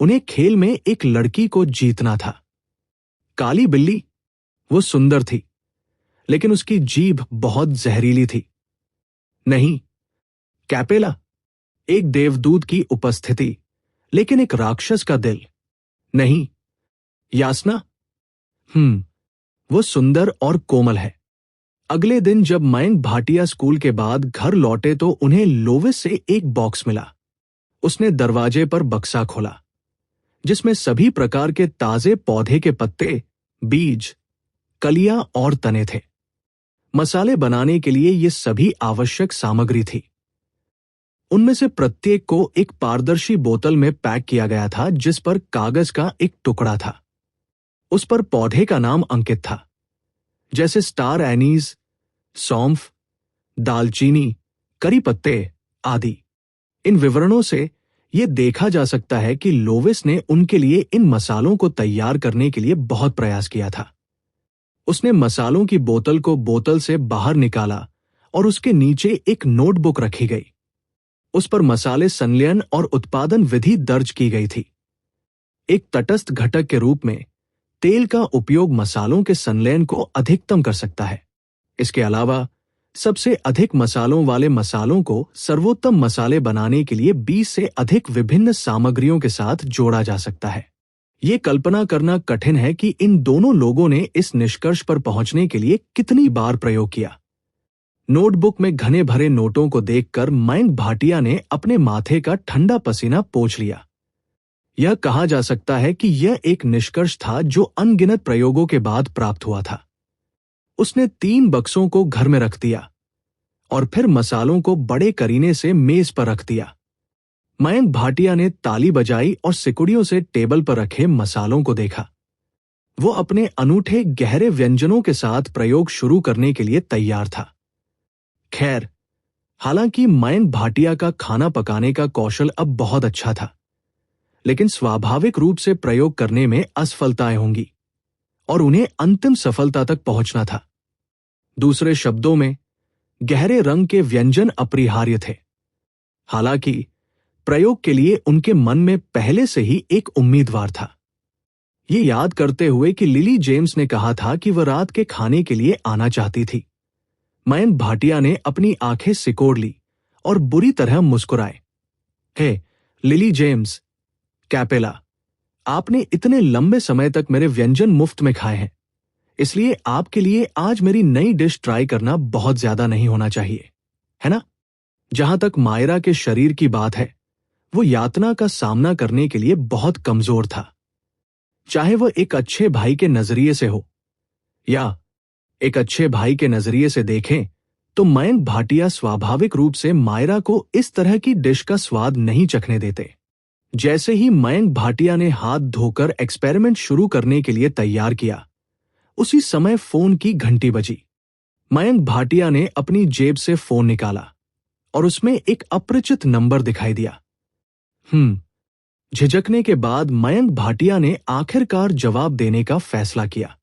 उन्हें खेल में एक लड़की को जीतना था। काली बिल्ली, वो सुंदर थी, लेकिन उसकी जीभ बहुत जहरीली थी। नहीं, कैपेला, एक देवदूत की उपस्थिति, लेकिन एक राक्षस का दिल। नहीं, यासना, वो सुंदर और कोमल है। अगले दिन जब मयंक भाटिया स्कूल के बाद घर लौटे तो उन्हें लोविस से एक बॉक्स मिला। उसने दरवाजे पर बक्सा खोला, जिसमें सभी प्रकार के ताजे पौधे के पत्ते, बीज, कलियां और तने थे। मसाले बनाने के लिए ये सभी आवश्यक सामग्री थी। उनमें से प्रत्येक को एक पारदर्शी बोतल में पैक किया गया था, जिस पर कागज का एक टुकड़ा था। उस पर पौधे का नाम अंकित था, जैसे स्टार एनीज, सौंफ, दालचीनी, करी पत्ते आदि। इन विवरणों से यह देखा जा सकता है कि लोविस ने उनके लिए इन मसालों को तैयार करने के लिए बहुत प्रयास किया था। उसने मसालों की बोतल को बोतल से बाहर निकाला और उसके नीचे एक नोटबुक रखी गई। उस पर मसाले संलयन और उत्पादन विधि दर्ज की गई थी। एक तटस्थ घटक के रूप में तेल का उपयोग मसालों के संलयन को अधिकतम कर सकता है। इसके अलावा सबसे अधिक मसालों वाले मसालों को सर्वोत्तम मसाले बनाने के लिए 20 से अधिक विभिन्न सामग्रियों के साथ जोड़ा जा सकता है। ये कल्पना करना कठिन है कि इन दोनों लोगों ने इस निष्कर्ष पर पहुंचने के लिए कितनी बार प्रयोग किया। नोटबुक में घने भरे नोटों को देखकर मयंक भाटिया ने अपने माथे का ठंडा पसीना पोंछ लिया। यह कहा जा सकता है कि यह एक निष्कर्ष था जो अनगिनत प्रयोगों के बाद प्राप्त हुआ था। उसने 3 बक्सों को घर में रख दिया और फिर मसालों को बड़े करीने से मेज पर रख दिया। मयंक भाटिया ने ताली बजाई और सिकुड़ियों से टेबल पर रखे मसालों को देखा। वो अपने अनूठे गहरे व्यंजनों के साथ प्रयोग शुरू करने के लिए तैयार था। खैर, हालांकि मयंक भाटिया का खाना पकाने का कौशल अब बहुत अच्छा था, लेकिन स्वाभाविक रूप से प्रयोग करने में असफलताएं होंगी और उन्हें अंतिम सफलता तक पहुंचना था। दूसरे शब्दों में, गहरे रंग के व्यंजन अपरिहार्य थे। हालांकि प्रयोग के लिए उनके मन में पहले से ही एक उम्मीदवार था। ये याद करते हुए कि लिली जेम्स ने कहा था कि वह रात के खाने के लिए आना चाहती थी, मयंक भाटिया ने अपनी आंखें सिकोड़ ली और बुरी तरह मुस्कुराए। हे लिली जेम्स, कैपेला, आपने इतने लंबे समय तक मेरे व्यंजन मुफ्त में खाए हैं, इसलिए आपके लिए आज मेरी नई डिश ट्राई करना बहुत ज्यादा नहीं होना चाहिए, है ना? जहां तक मायरा के शरीर की बात है, वो यातना का सामना करने के लिए बहुत कमजोर था। चाहे वह एक अच्छे भाई के नजरिए से हो या एक अच्छे भाई के नजरिए से देखें, तो मयंक भाटिया स्वाभाविक रूप से मायरा को इस तरह की डिश का स्वाद नहीं चखने देते। जैसे ही मयंक भाटिया ने हाथ धोकर एक्सपेरिमेंट शुरू करने के लिए तैयार किया, उसी समय फोन की घंटी बजी। मयंक भाटिया ने अपनी जेब से फोन निकाला और उसमें एक अपरिचित नंबर दिखाई दिया। झिझकने के बाद मयंक भाटिया ने आखिरकार जवाब देने का फैसला किया।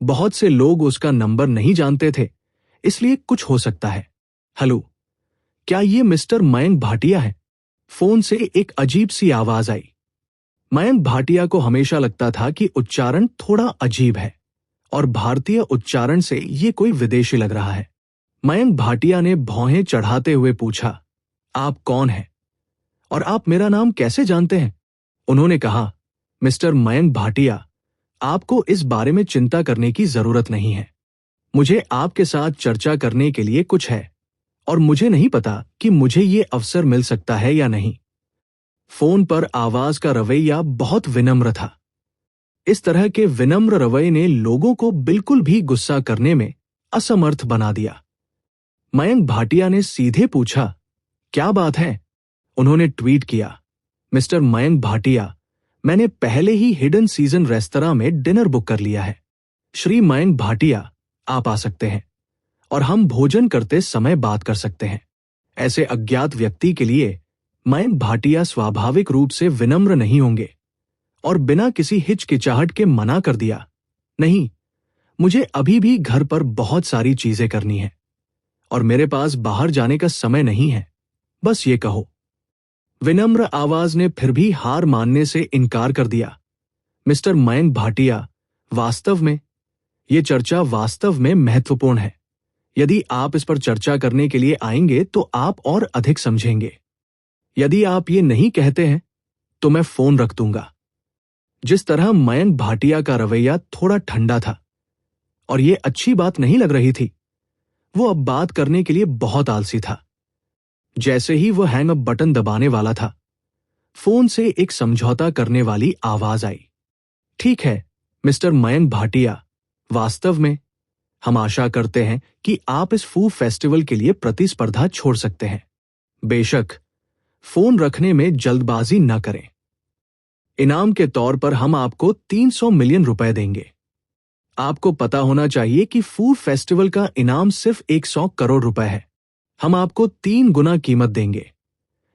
बहुत से लोग उसका नंबर नहीं जानते थे, इसलिए कुछ हो सकता है। हेलो, क्या ये मिस्टर मयंक भाटिया है? फोन से एक अजीब सी आवाज आई। मयंक भाटिया को हमेशा लगता था कि उच्चारण थोड़ा अजीब है और भारतीय उच्चारण से ये कोई विदेशी लग रहा है। मयंक भाटिया ने भौहें चढ़ाते हुए पूछा, आप कौन हैं? और आप मेरा नाम कैसे जानते हैं? उन्होंने कहा, मिस्टर मयंक भाटिया, आपको इस बारे में चिंता करने की जरूरत नहीं है। मुझे आपके साथ चर्चा करने के लिए कुछ है और मुझे नहीं पता कि मुझे ये अवसर मिल सकता है या नहीं। फोन पर आवाज का रवैया बहुत विनम्र था। इस तरह के विनम्र रवैये ने लोगों को बिल्कुल भी गुस्सा करने में असमर्थ बना दिया। मयंक भाटिया ने सीधे पूछा, क्या बात है? उन्होंने ट्वीट किया, मिस्टर मयंक भाटिया, मैंने पहले ही हिडन सीजन रेस्तरां में डिनर बुक कर लिया है। श्री मयंक भाटिया, आप आ सकते हैं और हम भोजन करते समय बात कर सकते हैं। ऐसे अज्ञात व्यक्ति के लिए मयंक भाटिया स्वाभाविक रूप से विनम्र नहीं होंगे और बिना किसी हिचकिचाहट के मना कर दिया, नहीं, मुझे अभी भी घर पर बहुत सारी चीजें करनी है और मेरे पास बाहर जाने का समय नहीं है, बस ये कहो। विनम्र आवाज ने फिर भी हार मानने से इनकार कर दिया, मिस्टर मयंक भाटिया, वास्तव में ये चर्चा वास्तव में महत्वपूर्ण है। यदि आप इस पर चर्चा करने के लिए आएंगे तो आप और अधिक समझेंगे। यदि आप ये नहीं कहते हैं तो मैं फोन रख दूंगा। जिस तरह मयंक भाटिया का रवैया थोड़ा ठंडा था और ये अच्छी बात नहीं लग रही थी, वो अब बात करने के लिए बहुत आलसी था। जैसे ही वो हैंग अप बटन दबाने वाला था, फोन से एक समझौता करने वाली आवाज आई, ठीक है मिस्टर मयंक भाटिया, वास्तव में हम आशा करते हैं कि आप इस फूड फेस्टिवल के लिए प्रतिस्पर्धा छोड़ सकते हैं। बेशक, फोन रखने में जल्दबाजी न करें। इनाम के तौर पर हम आपको 300 मिलियन रुपए देंगे। आपको पता होना चाहिए कि फूड फेस्टिवल का इनाम सिर्फ 100 करोड़ रुपए है। हम आपको 3 गुना कीमत देंगे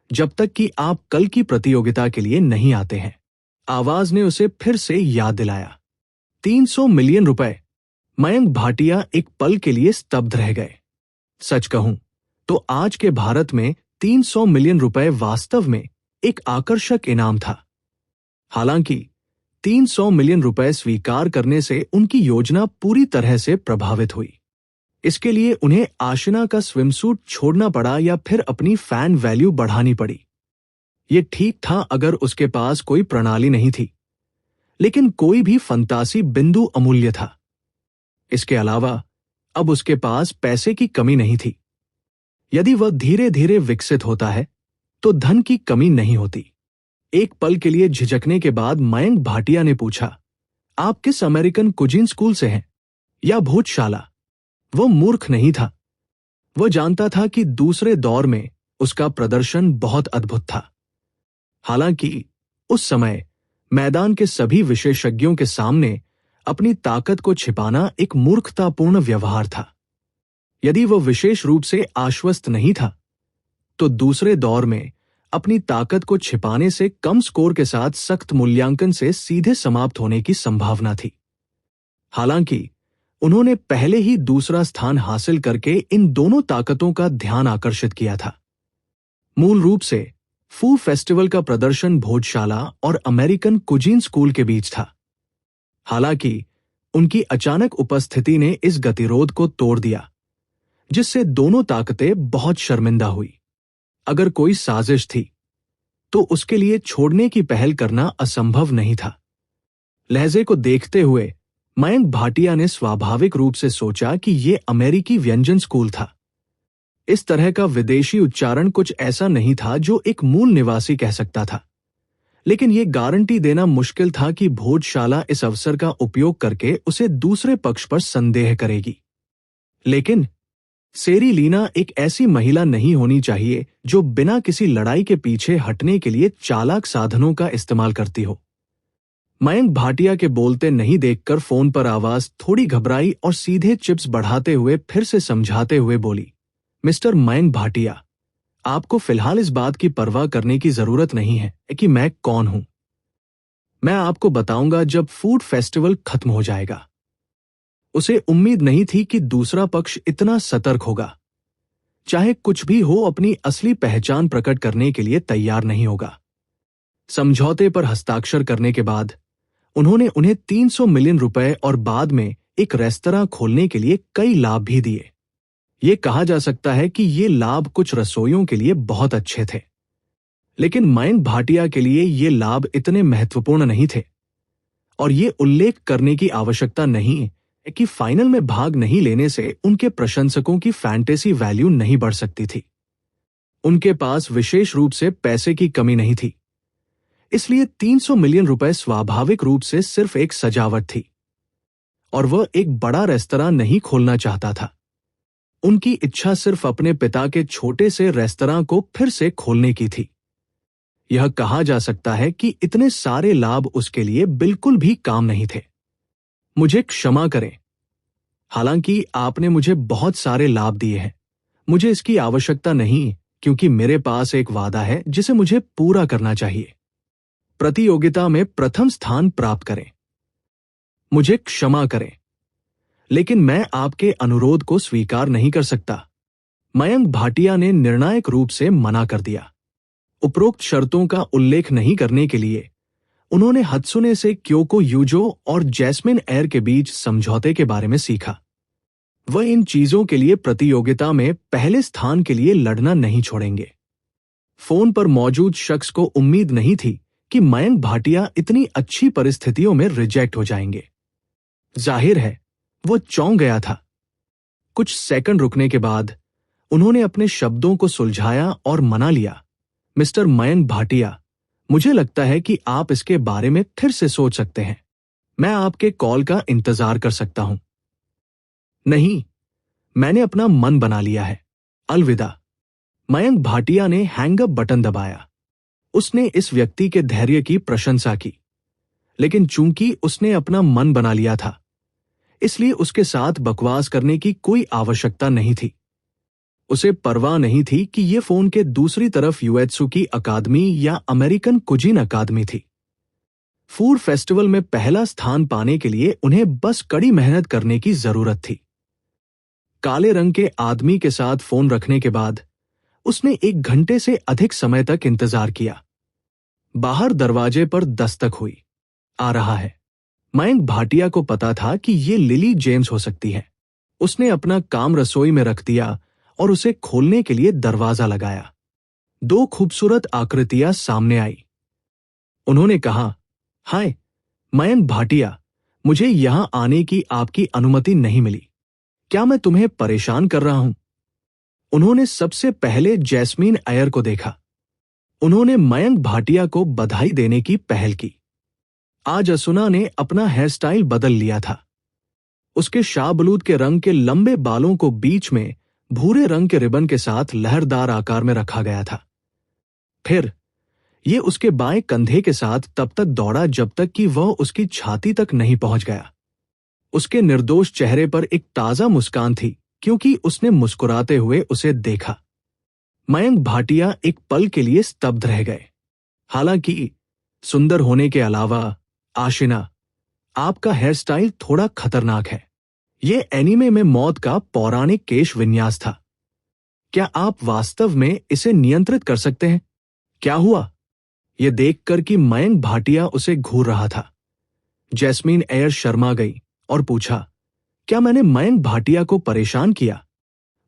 जब तक कि आप कल की प्रतियोगिता के लिए नहीं आते हैं। आवाज ने उसे फिर से याद दिलाया। 300 मिलियन रुपए। मयंक भाटिया एक पल के लिए स्तब्ध रह गए। सच कहूं तो आज के भारत में 300 मिलियन रुपए वास्तव में एक आकर्षक इनाम था। हालांकि 300 मिलियन रुपए स्वीकार करने से उनकी योजना पूरी तरह से प्रभावित हुई। इसके लिए उन्हें आशिना का स्विमसूट छोड़ना पड़ा या फिर अपनी फैन वैल्यू बढ़ानी पड़ी। ये ठीक था अगर उसके पास कोई प्रणाली नहीं थी, लेकिन कोई भी फंतासी बिंदु अमूल्य था। इसके अलावा अब उसके पास पैसे की कमी नहीं थी। यदि वह धीरे धीरे विकसित होता है तो धन की कमी नहीं होती। एक पल के लिए झिझकने के बाद मयंक भाटिया ने पूछा, आप किस अमेरिकन कुजीन स्कूल से हैं या भोजशाला? वो मूर्ख नहीं था। वह जानता था कि दूसरे दौर में उसका प्रदर्शन बहुत अद्भुत था। हालांकि उस समय मैदान के सभी विशेषज्ञों के सामने अपनी ताकत को छिपाना एक मूर्खतापूर्ण व्यवहार था। यदि वह विशेष रूप से आश्वस्त नहीं था तो दूसरे दौर में अपनी ताकत को छिपाने से कम स्कोर के साथ सख्त मूल्यांकन से सीधे समाप्त होने की संभावना थी। हालांकि उन्होंने पहले ही दूसरा स्थान हासिल करके इन दोनों ताकतों का ध्यान आकर्षित किया था। मूल रूप से फूड फेस्टिवल का प्रदर्शन भोजशाला और अमेरिकन कुजीन स्कूल के बीच था। हालांकि उनकी अचानक उपस्थिति ने इस गतिरोध को तोड़ दिया, जिससे दोनों ताकतें बहुत शर्मिंदा हुई। अगर कोई साजिश थी तो उसके लिए छोड़ने की पहल करना असंभव नहीं था। लहजे को देखते हुए मयंक भाटिया ने स्वाभाविक रूप से सोचा कि यह अमेरिकी व्यंजन स्कूल था। इस तरह का विदेशी उच्चारण कुछ ऐसा नहीं था जो एक मूल निवासी कह सकता था, लेकिन यह गारंटी देना मुश्किल था कि भोजशाला इस अवसर का उपयोग करके उसे दूसरे पक्ष पर संदेह करेगी। लेकिन सेरी लीना एक ऐसी महिला नहीं होनी चाहिए जो बिना किसी लड़ाई के पीछे हटने के लिए चालाक साधनों का इस्तेमाल करती हो। मयंक भाटिया के बोलते नहीं देखकर फोन पर आवाज थोड़ी घबराई और सीधे चिप्स बढ़ाते हुए फिर से समझाते हुए बोली, मिस्टर मयंक भाटिया, आपको फिलहाल इस बात की परवाह करने की जरूरत नहीं है कि मैं कौन हूं। मैं आपको बताऊंगा जब फूड फेस्टिवल खत्म हो जाएगा। उसे उम्मीद नहीं थी कि दूसरा पक्ष इतना सतर्क होगा। चाहे कुछ भी हो, अपनी असली पहचान प्रकट करने के लिए तैयार नहीं होगा। समझौते पर हस्ताक्षर करने के बाद उन्होंने उन्हें 300 मिलियन रुपए और बाद में एक रेस्तरां खोलने के लिए कई लाभ भी दिए। ये कहा जा सकता है कि ये लाभ कुछ रसोइयों के लिए बहुत अच्छे थे। लेकिन मयंक भाटिया के लिए ये लाभ इतने महत्वपूर्ण नहीं थे, और ये उल्लेख करने की आवश्यकता नहीं है कि फाइनल में भाग नहीं लेने से उनके प्रशंसकों की फैंटेसी वैल्यू नहीं बढ़ सकती थी। उनके पास विशेष रूप से पैसे की कमी नहीं थी, इसलिए 300 मिलियन रुपए स्वाभाविक रूप से सिर्फ एक सजावट थी, और वह एक बड़ा रेस्तरां नहीं खोलना चाहता था। उनकी इच्छा सिर्फ अपने पिता के छोटे से रेस्तरां को फिर से खोलने की थी। यह कहा जा सकता है कि इतने सारे लाभ उसके लिए बिल्कुल भी काम नहीं थे। मुझे क्षमा करें, हालांकि आपने मुझे बहुत सारे लाभ दिए हैं। मुझे इसकी आवश्यकता नहीं, क्योंकि मेरे पास एक वादा है जिसे मुझे पूरा करना चाहिए। प्रतियोगिता में प्रथम स्थान प्राप्त करें। मुझे क्षमा करें, लेकिन मैं आपके अनुरोध को स्वीकार नहीं कर सकता। मयंक भाटिया ने निर्णायक रूप से मना कर दिया। उपरोक्त शर्तों का उल्लेख नहीं करने के लिए उन्होंने हत्सुने से क्योको यूजो और जैस्मिन एयर के बीच समझौते के बारे में सीखा। वह इन चीजों के लिए प्रतियोगिता में पहले स्थान के लिए लड़ना नहीं छोड़ेंगे। फोन पर मौजूद शख्स को उम्मीद नहीं थी कि मयंक भाटिया इतनी अच्छी परिस्थितियों में रिजेक्ट हो जाएंगे। जाहिर है, वो चौंक गया था। कुछ सेकंड रुकने के बाद उन्होंने अपने शब्दों को सुलझाया और मना लिया। मिस्टर मयंक भाटिया, मुझे लगता है कि आप इसके बारे में फिर से सोच सकते हैं। मैं आपके कॉल का इंतजार कर सकता हूं। नहीं, मैंने अपना मन बना लिया है। अलविदा। मयंक भाटिया ने हैंग अप बटन दबाया। उसने इस व्यक्ति के धैर्य की प्रशंसा की, लेकिन चूंकि उसने अपना मन बना लिया था, इसलिए उसके साथ बकवास करने की कोई आवश्यकता नहीं थी। उसे परवाह नहीं थी कि ये फोन के दूसरी तरफ यूएत्सुकी अकादमी या अमेरिकन कुजीन अकादमी थी। फूड फेस्टिवल में पहला स्थान पाने के लिए उन्हें बस कड़ी मेहनत करने की जरूरत थी। काले रंग के आदमी के साथ फोन रखने के बाद उसने 1 घंटे से अधिक समय तक इंतजार किया। बाहर दरवाजे पर दस्तक हुई। आ रहा है। मयंक भाटिया को पता था कि ये लिली जेम्स हो सकती है। उसने अपना काम रसोई में रख दिया और उसे खोलने के लिए दरवाजा लगाया। 2 खूबसूरत आकृतियां सामने आई। उन्होंने कहा, हाय मयंक भाटिया, मुझे यहां आने की आपकी अनुमति नहीं मिली। क्या मैं तुम्हें परेशान कर रहा हूं? उन्होंने सबसे पहले जैस्मीन अयर को देखा। उन्होंने मयंक भाटिया को बधाई देने की पहल की। आज असुना ने अपना हेयर स्टाइल बदल लिया था। उसके शाहबलूत के रंग के लंबे बालों को बीच में भूरे रंग के रिबन के साथ लहरदार आकार में रखा गया था। फिर ये उसके बाएं कंधे के साथ तब तक दौड़ा जब तक कि वह उसकी छाती तक नहीं पहुंच गया। उसके निर्दोष चेहरे पर एक ताजा मुस्कान थी, क्योंकि उसने मुस्कुराते हुए उसे देखा। मयंक भाटिया एक पल के लिए स्तब्ध रह गए। हालांकि सुंदर होने के अलावा, आशिना, आपका हेयर स्टाइल थोड़ा खतरनाक है। यह एनीमे में मौत का पौराणिक केश विन्यास था। क्या आप वास्तव में इसे नियंत्रित कर सकते हैं? क्या हुआ? यह देखकर कि मयंक भाटिया उसे घूर रहा था, जैस्मीन एयर शर्मा गई और पूछा, क्या मैंने मयंक भाटिया को परेशान किया?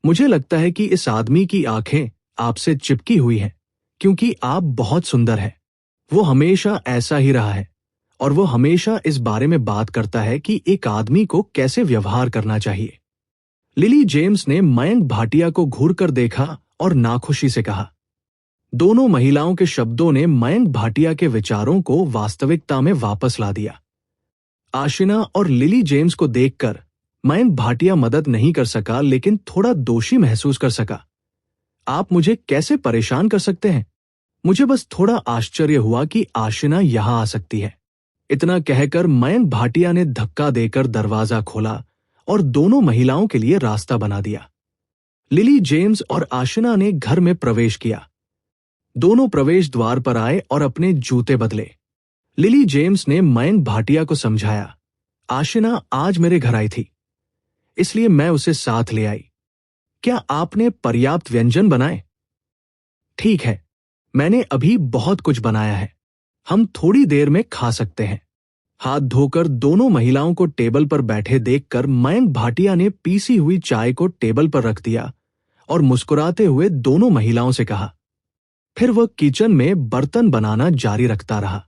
मुझे लगता है कि इस आदमी की आंखें आपसे चिपकी हुई हैं, क्योंकि आप बहुत सुंदर हैं। वो हमेशा ऐसा ही रहा है, और वो हमेशा इस बारे में बात करता है कि एक आदमी को कैसे व्यवहार करना चाहिए। लिली जेम्स ने मयंक भाटिया को घूरकर देखा और नाखुशी से कहा। दोनों महिलाओं के शब्दों ने मयंक भाटिया के विचारों को वास्तविकता में वापस ला दिया। आशिना और लिली जेम्स को देखकर मयंक भाटिया मदद नहीं कर सका, लेकिन थोड़ा दोषी महसूस कर सका। आप मुझे कैसे परेशान कर सकते हैं? मुझे बस थोड़ा आश्चर्य हुआ कि आशिना यहां आ सकती है। इतना कहकर मयंक भाटिया ने धक्का देकर दरवाजा खोला और दोनों महिलाओं के लिए रास्ता बना दिया। लिली जेम्स और आशिना ने घर में प्रवेश किया। दोनों प्रवेश द्वार पर आए और अपने जूते बदले। लिली जेम्स ने मयंक भाटिया को समझाया, आशिना आज मेरे घर आई थी, इसलिए मैं उसे साथ ले आई। क्या आपने पर्याप्त व्यंजन बनाए? ठीक है, मैंने अभी बहुत कुछ बनाया है। हम थोड़ी देर में खा सकते हैं। हाथ धोकर दोनों महिलाओं को टेबल पर बैठे देखकर मयंक भाटिया ने पीसी हुई चाय को टेबल पर रख दिया और मुस्कुराते हुए दोनों महिलाओं से कहा, फिर वह किचन में बर्तन बनाना जारी रखता रहा।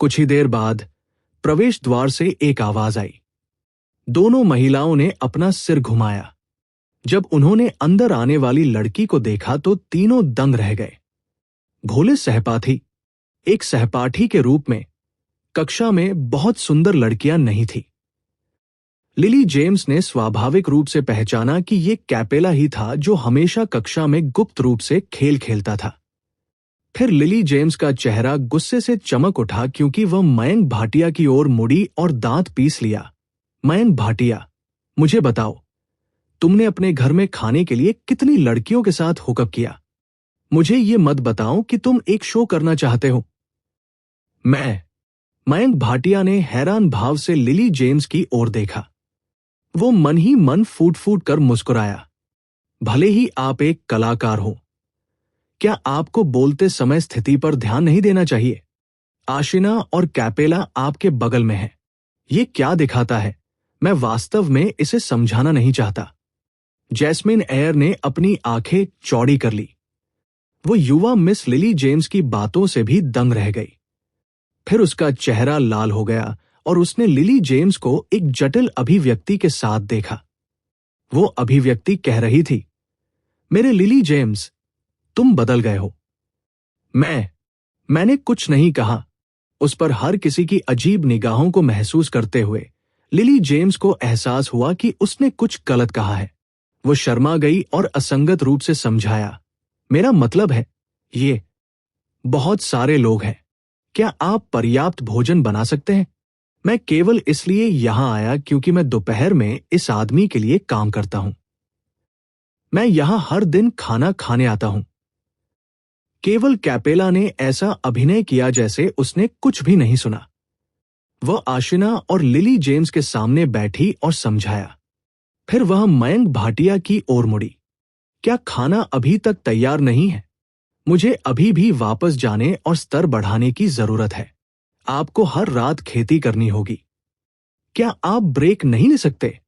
कुछ ही देर बाद प्रवेश द्वार से एक आवाज आई। दोनों महिलाओं ने अपना सिर घुमाया। जब उन्होंने अंदर आने वाली लड़की को देखा तो तीनों दंग रह गए। भोले सहपाठी, एक सहपाठी के रूप में कक्षा में बहुत सुंदर लड़कियां नहीं थी। लिली जेम्स ने स्वाभाविक रूप से पहचाना कि ये कैपेला ही था जो हमेशा कक्षा में गुप्त रूप से खेल खेलता था। फिर लिली जेम्स का चेहरा गुस्से से चमक उठा क्योंकि वह मयंक भाटिया की ओर मुड़ी और दांत पीस लिया। मयंक भाटिया, मुझे बताओ, तुमने अपने घर में खाने के लिए कितनी लड़कियों के साथ हुकअप किया? मुझे ये मत बताओ कि तुम एक शो करना चाहते हो। मयंक भाटिया ने हैरान भाव से लिली जेम्स की ओर देखा। वो मन ही मन फूट फूट कर मुस्कुराया। भले ही आप एक कलाकार हो, क्या आपको बोलते समय स्थिति पर ध्यान नहीं देना चाहिए? आशिना और कैपेला आपके बगल में है। ये क्या दिखाता है? मैं वास्तव में इसे समझाना नहीं चाहता। जैस्मिन एयर ने अपनी आंखें चौड़ी कर ली। वो युवा मिस लिली जेम्स की बातों से भी दंग रह गई। फिर उसका चेहरा लाल हो गया और उसने लिली जेम्स को एक जटिल अभिव्यक्ति के साथ देखा। वो अभिव्यक्ति कह रही थी, मेरे लिली जेम्स, तुम बदल गए हो। मैंने कुछ नहीं कहा। उस पर हर किसी की अजीब निगाहों को महसूस करते हुए लिली जेम्स को एहसास हुआ कि उसने कुछ गलत कहा है। वो शर्मा गई और असंगत रूप से समझाया, मेरा मतलब है, ये बहुत सारे लोग हैं। क्या आप पर्याप्त भोजन बना सकते हैं? मैं केवल इसलिए यहां आया क्योंकि मैं दोपहर में इस आदमी के लिए काम करता हूं। मैं यहां हर दिन खाना खाने आता हूं। केवल कैपेला ने ऐसा अभिनय किया जैसे उसने कुछ भी नहीं सुना। वह आशिना और लिली जेम्स के सामने बैठी और समझाया। फिर वह मयंक भाटिया की ओर मुड़ी। क्या खाना अभी तक तैयार नहीं है? मुझे अभी भी वापस जाने और स्तर बढ़ाने की जरूरत है। आपको हर रात खेती करनी होगी। क्या आप ब्रेक नहीं ले सकते?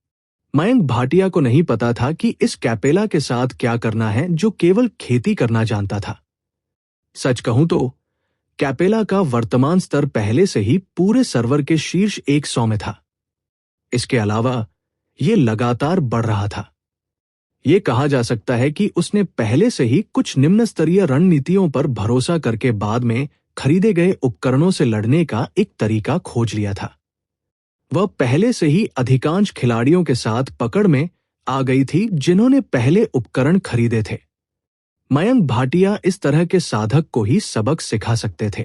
मयंक भाटिया को नहीं पता था कि इस कैपेला के साथ क्या करना है जो केवल खेती करना जानता था। सच कहूं तो कैपेला का वर्तमान स्तर पहले से ही पूरे सर्वर के शीर्ष 100 में था। इसके अलावा यह लगातार बढ़ रहा था। यह कहा जा सकता है कि उसने पहले से ही कुछ निम्न स्तरीय रणनीतियों पर भरोसा करके बाद में खरीदे गए उपकरणों से लड़ने का एक तरीका खोज लिया था। वह पहले से ही अधिकांश खिलाड़ियों के साथ पकड़ में आ गई थी जिन्होंने पहले उपकरण खरीदे थे। मयंक भाटिया इस तरह के साधक को ही सबक सिखा सकते थे।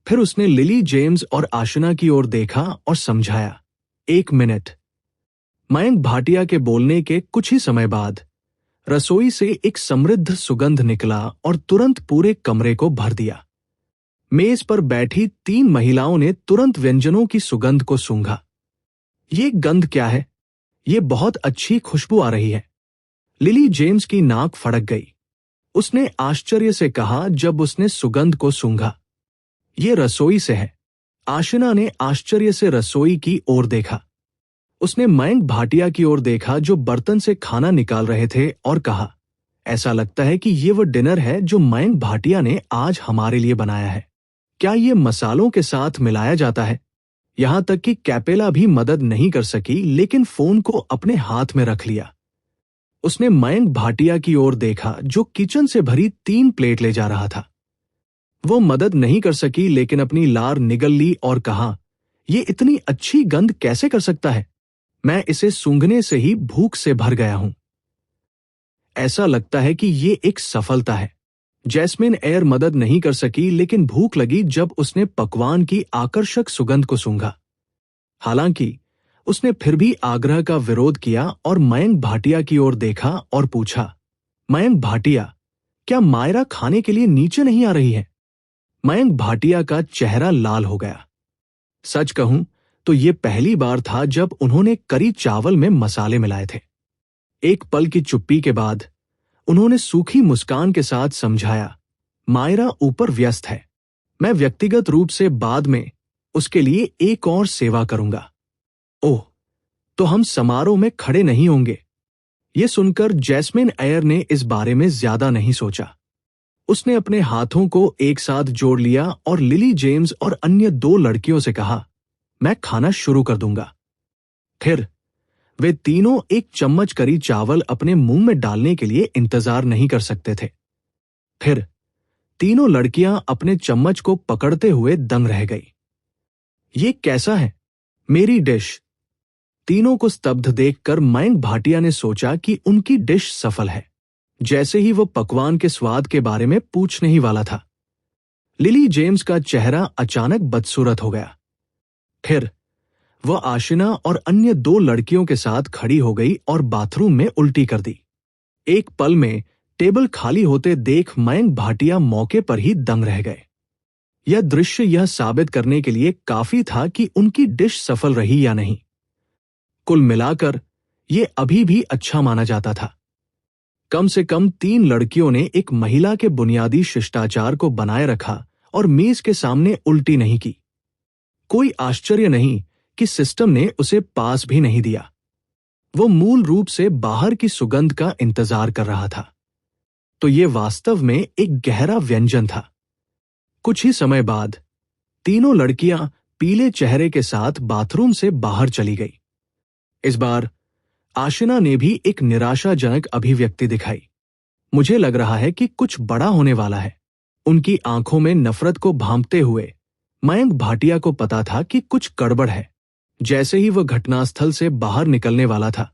फिर उसने लिली जेम्स और आशिना की ओर देखा और समझाया, 1 मिनट। मयंक भाटिया के बोलने के कुछ ही समय बाद रसोई से एक समृद्ध सुगंध निकला और तुरंत पूरे कमरे को भर दिया। मेज पर बैठी 3 महिलाओं ने तुरंत व्यंजनों की सुगंध को सूंघा। ये गंध क्या है? ये बहुत अच्छी खुशबू आ रही है। लिली जेम्स की नाक फड़क गई। उसने आश्चर्य से कहा जब उसने सुगंध को सूंघा, ये रसोई से है। आशिना ने आश्चर्य से रसोई की ओर देखा। उसने मयंक भाटिया की ओर देखा जो बर्तन से खाना निकाल रहे थे और कहा, ऐसा लगता है कि ये वो डिनर है जो मयंक भाटिया ने आज हमारे लिए बनाया है। क्या ये मसालों के साथ मिलाया जाता है? यहां तक कि कैपेला भी मदद नहीं कर सकी लेकिन फोन को अपने हाथ में रख लिया। उसने मयंक भाटिया की ओर देखा जो किचन से भरी 3 प्लेट ले जा रहा था। वो मदद नहीं कर सकी लेकिन अपनी लार निगल ली और कहा, ये इतनी अच्छी गंध कैसे कर सकता है? मैं इसे सूंघने से ही भूख से भर गया हूं। ऐसा लगता है कि ये एक सफलता है। जैस्मिन एयर मदद नहीं कर सकी लेकिन भूख लगी जब उसने पकवान की आकर्षक सुगंध को सूंघा। हालांकि उसने फिर भी आग्रह का विरोध किया और मयंक भाटिया की ओर देखा और पूछा, मयंक भाटिया, क्या मायरा खाने के लिए नीचे नहीं आ रही है? मयंक भाटिया का चेहरा लाल हो गया। सच कहूं तो ये पहली बार था जब उन्होंने करी चावल में मसाले मिलाए थे। एक पल की चुप्पी के बाद उन्होंने सूखी मुस्कान के साथ समझाया, मायरा ऊपर व्यस्त है। मैं व्यक्तिगत रूप से बाद में उसके लिए एक और सेवा करूंगा। ओह, तो हम समारोह में खड़े नहीं होंगे? ये सुनकर जैस्मिन एयर ने इस बारे में ज्यादा नहीं सोचा। उसने अपने हाथों को एक साथ जोड़ लिया और लिली जेम्स और अन्य 2 लड़कियों से कहा, मैं खाना शुरू कर दूंगा। फिर वे तीनों एक चम्मच करी चावल अपने मुंह में डालने के लिए इंतजार नहीं कर सकते थे। फिर तीनों लड़कियां अपने चम्मच को पकड़ते हुए दंग रह गई। ये कैसा है? मेरी डिश। तीनों को स्तब्ध देखकर मयंक भाटिया ने सोचा कि उनकी डिश सफल है। जैसे ही वो पकवान के स्वाद के बारे में पूछने ही वाला था, लिली जेम्स का चेहरा अचानक बदसूरत हो गया। फिर वह आशिना और अन्य 2 लड़कियों के साथ खड़ी हो गई और बाथरूम में उल्टी कर दी। एक पल में टेबल खाली होते देख मयंक भाटिया मौके पर ही दंग रह गए। यह दृश्य यह साबित करने के लिए काफी था कि उनकी डिश सफल रही या नहीं। कुल मिलाकर यह अभी भी अच्छा माना जाता था। कम से कम 3 लड़कियों ने एक महिला के बुनियादी शिष्टाचार को बनाए रखा और मेज के सामने उल्टी नहीं की। कोई आश्चर्य नहीं कि सिस्टम ने उसे पास भी नहीं दिया। वो मूल रूप से बाहर की सुगंध का इंतजार कर रहा था। तो ये वास्तव में एक गहरा व्यंजन था। कुछ ही समय बाद तीनों लड़कियां पीले चेहरे के साथ बाथरूम से बाहर चली गई। इस बार आशिना ने भी एक निराशाजनक अभिव्यक्ति दिखाई। मुझे लग रहा है कि कुछ बड़ा होने वाला है। उनकी आंखों में नफरत को भांपते हुए मयंक भाटिया को पता था कि कुछ गड़बड़ है। जैसे ही वह घटनास्थल से बाहर निकलने वाला था,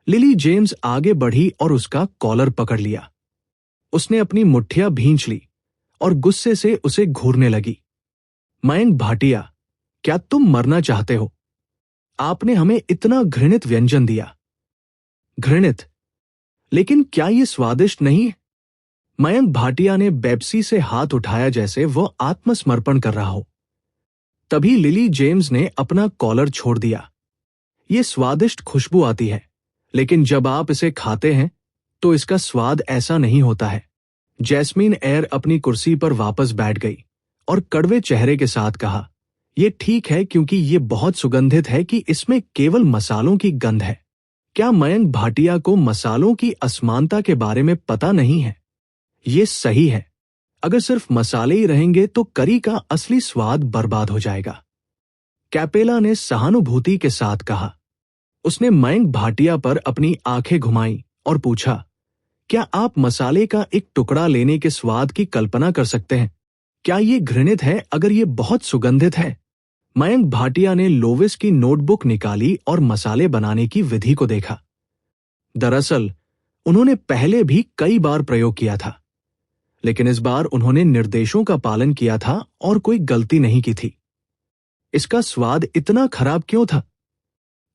लिली जेम्स आगे बढ़ी और उसका कॉलर पकड़ लिया। उसने अपनी मुट्ठियां भींच ली और गुस्से से उसे घूरने लगी। मयंक भाटिया, क्या तुम मरना चाहते हो? आपने हमें इतना घृणित व्यंजन दिया। घृणित? लेकिन क्या यह स्वादिष्ट नहीं है? मयंक भाटिया ने बेप्सी से हाथ उठाया जैसे वह आत्मसमर्पण कर रहा हो। तभी लिली जेम्स ने अपना कॉलर छोड़ दिया। ये स्वादिष्ट खुशबू आती है, लेकिन जब आप इसे खाते हैं तो इसका स्वाद ऐसा नहीं होता है। जैस्मीन एयर अपनी कुर्सी पर वापस बैठ गई और कड़वे चेहरे के साथ कहा, यह ठीक है क्योंकि यह बहुत सुगंधित है कि इसमें केवल मसालों की गंध है। क्या मयंक भाटिया को मसालों की असमानता के बारे में पता नहीं है? ये सही है। अगर सिर्फ मसाले ही रहेंगे तो करी का असली स्वाद बर्बाद हो जाएगा। कैपेला ने सहानुभूति के साथ कहा। उसने मयंक भाटिया पर अपनी आंखें घुमाई और पूछा, क्या आप मसाले का एक टुकड़ा लेने के स्वाद की कल्पना कर सकते हैं? क्या ये घृणित है अगर ये बहुत सुगंधित है? मयंक भाटिया ने लोविस की नोटबुक निकाली और मसाले बनाने की विधि को देखा। दरअसल उन्होंने पहले भी कई बार प्रयोग किया था, लेकिन इस बार उन्होंने निर्देशों का पालन किया था और कोई गलती नहीं की थी। इसका स्वाद इतना खराब क्यों था?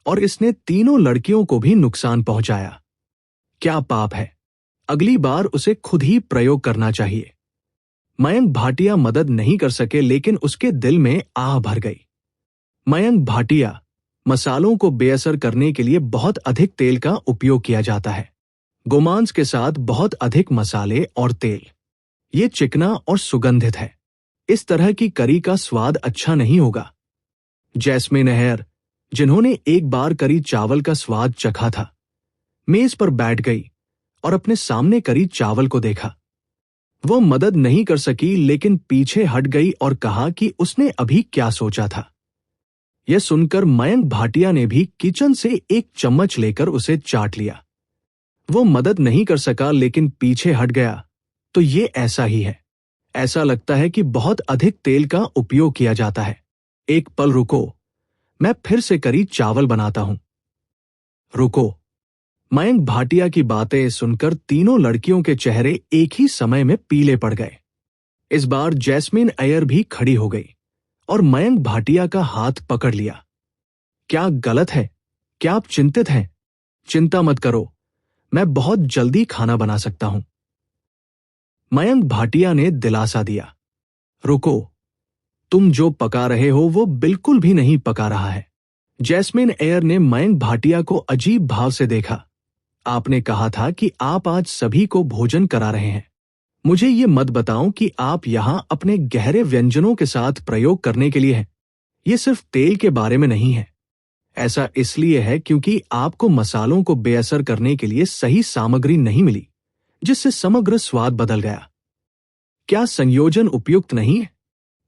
और इसने तीनों लड़कियों को भी नुकसान पहुंचाया। क्या पाप है? अगली बार उसे खुद ही प्रयोग करना चाहिए। मयंक भाटिया मदद नहीं कर सके, लेकिन उसके दिल में आह भर गई। मयंक भाटिया, मसालों को बेअसर करने के लिए बहुत अधिक तेल का उपयोग किया जाता है। गोमांस के साथ बहुत अधिक मसाले और तेल। ये चिकना और सुगंधित है। इस तरह की करी का स्वाद अच्छा नहीं होगा। जैस्मीन एयर, जिन्होंने एक बार करी चावल का स्वाद चखा था, मेज पर बैठ गई और अपने सामने करी चावल को देखा। वो मदद नहीं कर सकी, लेकिन पीछे हट गई और कहा कि उसने अभी क्या सोचा था। यह सुनकर मयंक भाटिया ने भी किचन से एक चम्मच लेकर उसे चाट लिया। वो मदद नहीं कर सका, लेकिन पीछे हट गया। तो ये ऐसा ही है। ऐसा लगता है कि बहुत अधिक तेल का उपयोग किया जाता है। एक पल रुको, मैं फिर से करी चावल बनाता हूं। रुको। मयंक भाटिया की बातें सुनकर तीनों लड़कियों के चेहरे एक ही समय में पीले पड़ गए। इस बार जैस्मीन अय्यर भी खड़ी हो गई और मयंक भाटिया का हाथ पकड़ लिया। क्या गलत है? क्या आप चिंतित हैं? चिंता मत करो, मैं बहुत जल्दी खाना बना सकता हूं। मयंक भाटिया ने दिलासा दिया। रुको, तुम जो पका रहे हो वो बिल्कुल भी नहीं पका रहा है। जैस्मीन एयर ने मयंक भाटिया को अजीब भाव से देखा। आपने कहा था कि आप आज सभी को भोजन करा रहे हैं। मुझे ये मत बताओ कि आप यहां अपने गहरे व्यंजनों के साथ प्रयोग करने के लिए हैं। ये सिर्फ तेल के बारे में नहीं है। ऐसा इसलिए है क्योंकि आपको मसालों को बेअसर करने के लिए सही सामग्री नहीं मिली, जिससे समग्र स्वाद बदल गया। क्या संयोजन उपयुक्त नहीं है?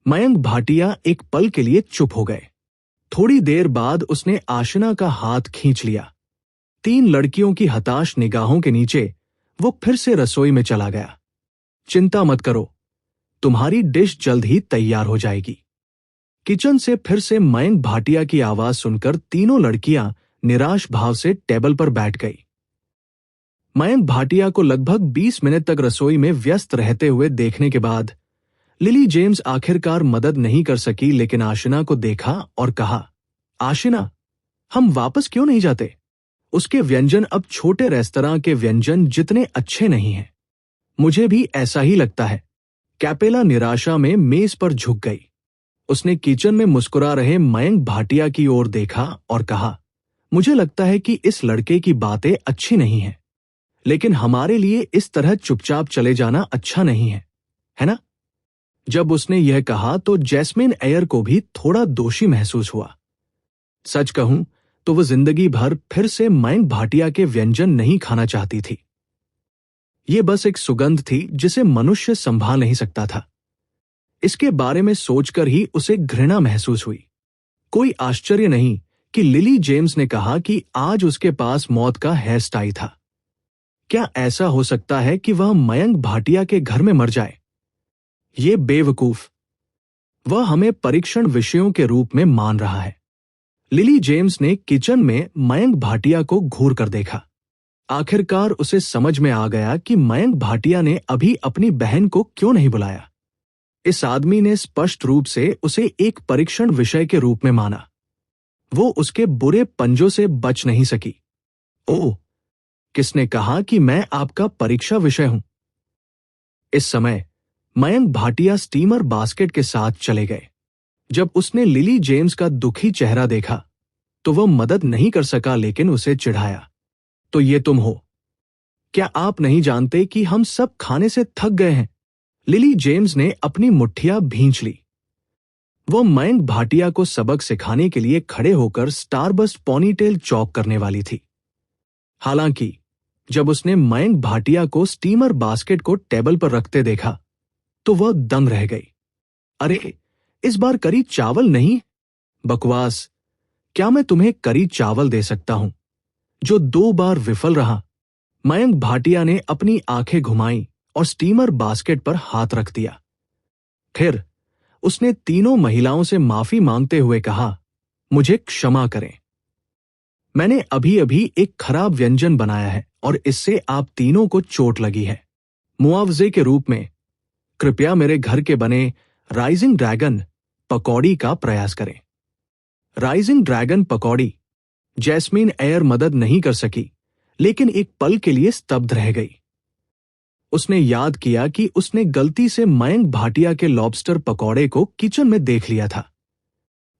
मयंक भाटिया एक पल के लिए चुप हो गए। थोड़ी देर बाद उसने आशना का हाथ खींच लिया। 3 लड़कियों की हताश निगाहों के नीचे वो फिर से रसोई में चला गया। चिंता मत करो, तुम्हारी डिश जल्द ही तैयार हो जाएगी। किचन से फिर से मयंक भाटिया की आवाज सुनकर तीनों लड़कियां निराश भाव से टेबल पर बैठ गई। मयंक भाटिया को लगभग 20 मिनट तक रसोई में व्यस्त रहते हुए देखने के बाद लिली जेम्स आखिरकार मदद नहीं कर सकी, लेकिन आशिना को देखा और कहा, आशिना, हम वापस क्यों नहीं जाते? उसके व्यंजन अब छोटे रेस्तरां के व्यंजन जितने अच्छे नहीं हैं। मुझे भी ऐसा ही लगता है। कैपेला निराशा में मेज पर झुक गई। उसने किचन में मुस्कुरा रहे मयंक भाटिया की ओर देखा और कहा, मुझे लगता है कि इस लड़के की बातें अच्छी नहीं हैं, लेकिन हमारे लिए इस तरह चुपचाप चले जाना अच्छा नहीं है ना? जब उसने यह कहा तो जैस्मिन एयर को भी थोड़ा दोषी महसूस हुआ। सच कहूं तो वह जिंदगी भर फिर से मयंक भाटिया के व्यंजन नहीं खाना चाहती थी। ये बस एक सुगंध थी जिसे मनुष्य संभाल नहीं सकता था। इसके बारे में सोचकर ही उसे घृणा महसूस हुई। कोई आश्चर्य नहीं कि लिली जेम्स ने कहा कि आज उसके पास मौत का हेयर स्टाइल था। क्या ऐसा हो सकता है कि वह मयंक भाटिया के घर में मर जाए? ये बेवकूफ। वह हमें परीक्षण विषयों के रूप में मान रहा है। लिली जेम्स ने किचन में मयंक भाटिया को घूर कर देखा। आखिरकार उसे समझ में आ गया कि मयंक भाटिया ने अभी अपनी बहन को क्यों नहीं बुलाया। इस आदमी ने स्पष्ट रूप से उसे एक परीक्षण विषय के रूप में माना। वो उसके बुरे पंजों से बच नहीं सकी। ओह, किसने कहा कि मैं आपका परीक्षा विषय हूं? इस समय मयंक भाटिया स्टीमर बास्केट के साथ चले गए। जब उसने लिली जेम्स का दुखी चेहरा देखा तो वह मदद नहीं कर सका, लेकिन उसे चिढ़ाया, तो ये तुम हो? क्या आप नहीं जानते कि हम सब खाने से थक गए हैं? लिली जेम्स ने अपनी मुट्ठियां भींच ली। वो मयंक भाटिया को सबक सिखाने के लिए खड़े होकर स्टारबस्ट पोनीटेल चौक करने वाली थी। हालांकि जब उसने मयंक भाटिया को स्टीमर बास्केट को टेबल पर रखते देखा तो वह दंग रह गई। अरे, इस बार करी चावल नहीं? बकवास। क्या मैं तुम्हें करी चावल दे सकता हूं जो 2 बार विफल रहा? मयंक भाटिया ने अपनी आंखें घुमाई और स्टीमर बास्केट पर हाथ रख दिया। फिर उसने तीनों महिलाओं से माफी मांगते हुए कहा, मुझे क्षमा करें। मैंने अभी अभी एक खराब व्यंजन बनाया है और इससे आप तीनों को चोट लगी है। मुआवजे के रूप में कृपया मेरे घर के बने राइजिंग ड्रैगन पकौड़ी का प्रयास करें। राइजिंग ड्रैगन पकौड़ी। जैस्मिन एयर मदद नहीं कर सकी, लेकिन एक पल के लिए स्तब्ध रह गई। उसने याद किया कि उसने गलती से मयंक भाटिया के लॉबस्टर पकौड़े को किचन में देख लिया था।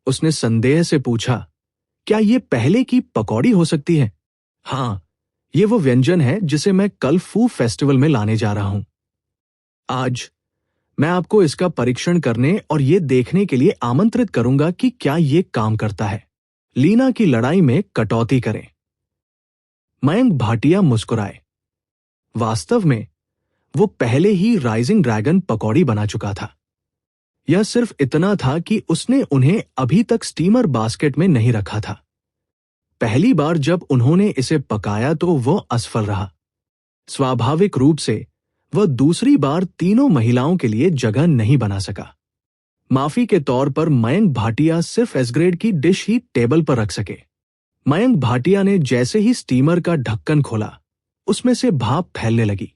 उसने संदेह से पूछा, क्या ये पहले की पकौड़ी हो सकती है? हाँ, ये वो व्यंजन है जिसे मैं कल फूड फेस्टिवल में लाने जा रहा हूं। आज मैं आपको इसका परीक्षण करने और ये देखने के लिए आमंत्रित करूंगा कि क्या ये काम करता है। लीना की लड़ाई में कटौती करें। मयंक भाटिया मुस्कुराए। वास्तव में वो पहले ही राइजिंग ड्रैगन पकौड़ी बना चुका था। यह सिर्फ इतना था कि उसने उन्हें अभी तक स्टीमर बास्केट में नहीं रखा था। पहली बार जब उन्होंने इसे पकाया तो वह असफल रहा। स्वाभाविक रूप से वह दूसरी बार तीनों महिलाओं के लिए जगह नहीं बना सका। माफी के तौर पर मयंक भाटिया सिर्फ एस ग्रेड की डिश ही टेबल पर रख सके। मयंक भाटिया ने जैसे ही स्टीमर का ढक्कन खोला, उसमें से भाप फैलने लगी।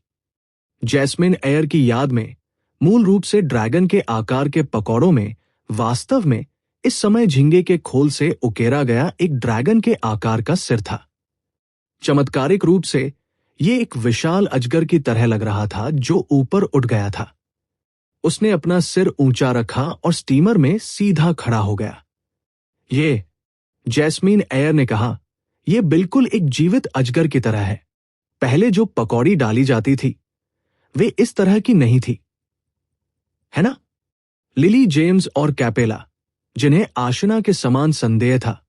जैस्मिन एयर की याद में मूल रूप से ड्रैगन के आकार के पकौड़ों में वास्तव में इस समय झींगे के खोल से उकेरा गया एक ड्रैगन के आकार का सिर था। चमत्कारिक रूप से ये एक विशाल अजगर की तरह लग रहा था जो ऊपर उठ गया था। उसने अपना सिर ऊंचा रखा और स्टीमर में सीधा खड़ा हो गया। ये, जैस्मिन एयर ने कहा, यह बिल्कुल एक जीवित अजगर की तरह है। पहले जो पकौड़ी डाली जाती थी वे इस तरह की नहीं थी, है ना? लिली जेम्स और कैपेला, जिन्हें आशना के समान संदेह था,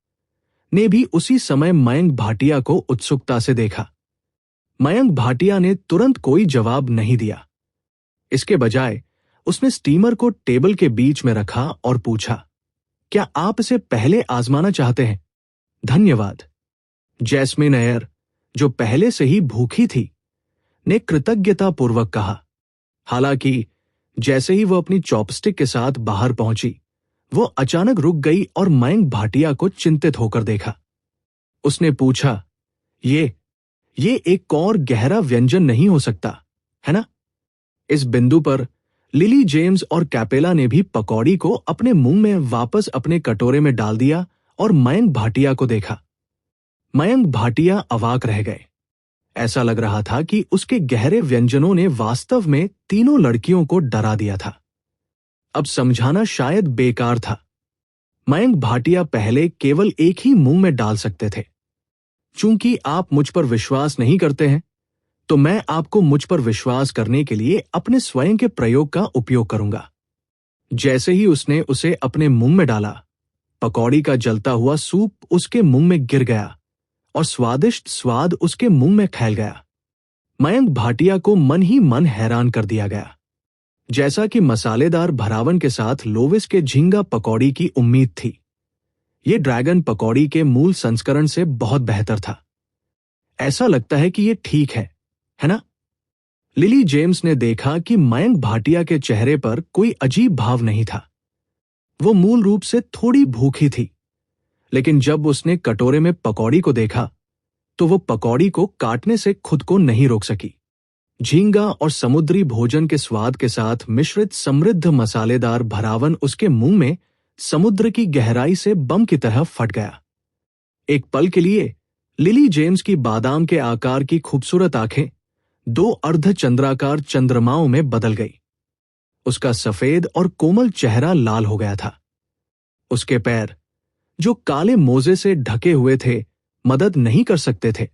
ने भी उसी समय मयंक भाटिया को उत्सुकता से देखा। मयंक भाटिया ने तुरंत कोई जवाब नहीं दिया। इसके बजाय उसने स्टीमर को टेबल के बीच में रखा और पूछा, क्या आप इसे पहले आजमाना चाहते हैं? धन्यवाद। जैस्मिन अय्यर, जो पहले से ही भूखी थी, ने कृतज्ञतापूर्वक कहा। हालांकि जैसे ही वो अपनी चॉपस्टिक के साथ बाहर पहुंची, वो अचानक रुक गई और मयंक भाटिया को चिंतित होकर देखा। उसने पूछा, ये एक और गहरा व्यंजन नहीं हो सकता, है ना? इस बिंदु पर लिली जेम्स और कैपेला ने भी पकौड़ी को अपने मुंह में वापस अपने कटोरे में डाल दिया और मयंक भाटिया को देखा। मयंक भाटिया अवाक रह गए। ऐसा लग रहा था कि उसके गहरे व्यंजनों ने वास्तव में तीनों लड़कियों को डरा दिया था। अब समझाना शायद बेकार था। मयंक भाटिया पहले केवल एक ही मुंह में डाल सकते थे। चूंकि आप मुझ पर विश्वास नहीं करते हैं, तो मैं आपको मुझ पर विश्वास करने के लिए अपने स्वयं के प्रयोग का उपयोग करूंगा। जैसे ही उसने उसे अपने मुंह में डाला, पकौड़ी का जलता हुआ सूप उसके मुंह में गिर गया और स्वादिष्ट स्वाद उसके मुंह में फैल गया। मयंक भाटिया को मन ही मन हैरान कर दिया गया। जैसा कि मसालेदार भरावन के साथ लोविस के झींगा पकौड़ी की उम्मीद थी, ये ड्रैगन पकौड़ी के मूल संस्करण से बहुत बेहतर था। ऐसा लगता है कि ये ठीक है ना? लिली जेम्स ने देखा कि मयंक भाटिया के चेहरे पर कोई अजीब भाव नहीं था। वो मूल रूप से थोड़ी भूखी थी, लेकिन जब उसने कटोरे में पकौड़ी को देखा, तो वो पकौड़ी को काटने से खुद को नहीं रोक सकी। झींगा और समुद्री भोजन के स्वाद के साथ मिश्रित समृद्ध मसालेदार भरावन उसके मुंह में समुद्र की गहराई से बम की तरह फट गया। एक पल के लिए लिली जेम्स की बादाम के आकार की खूबसूरत आंखें दो अर्धचंद्राकार चंद्रमाओं में बदल गई। उसका सफेद और कोमल चेहरा लाल हो गया था। उसके पैर, जो काले मोजे से ढके हुए थे, मदद नहीं कर सकते थे,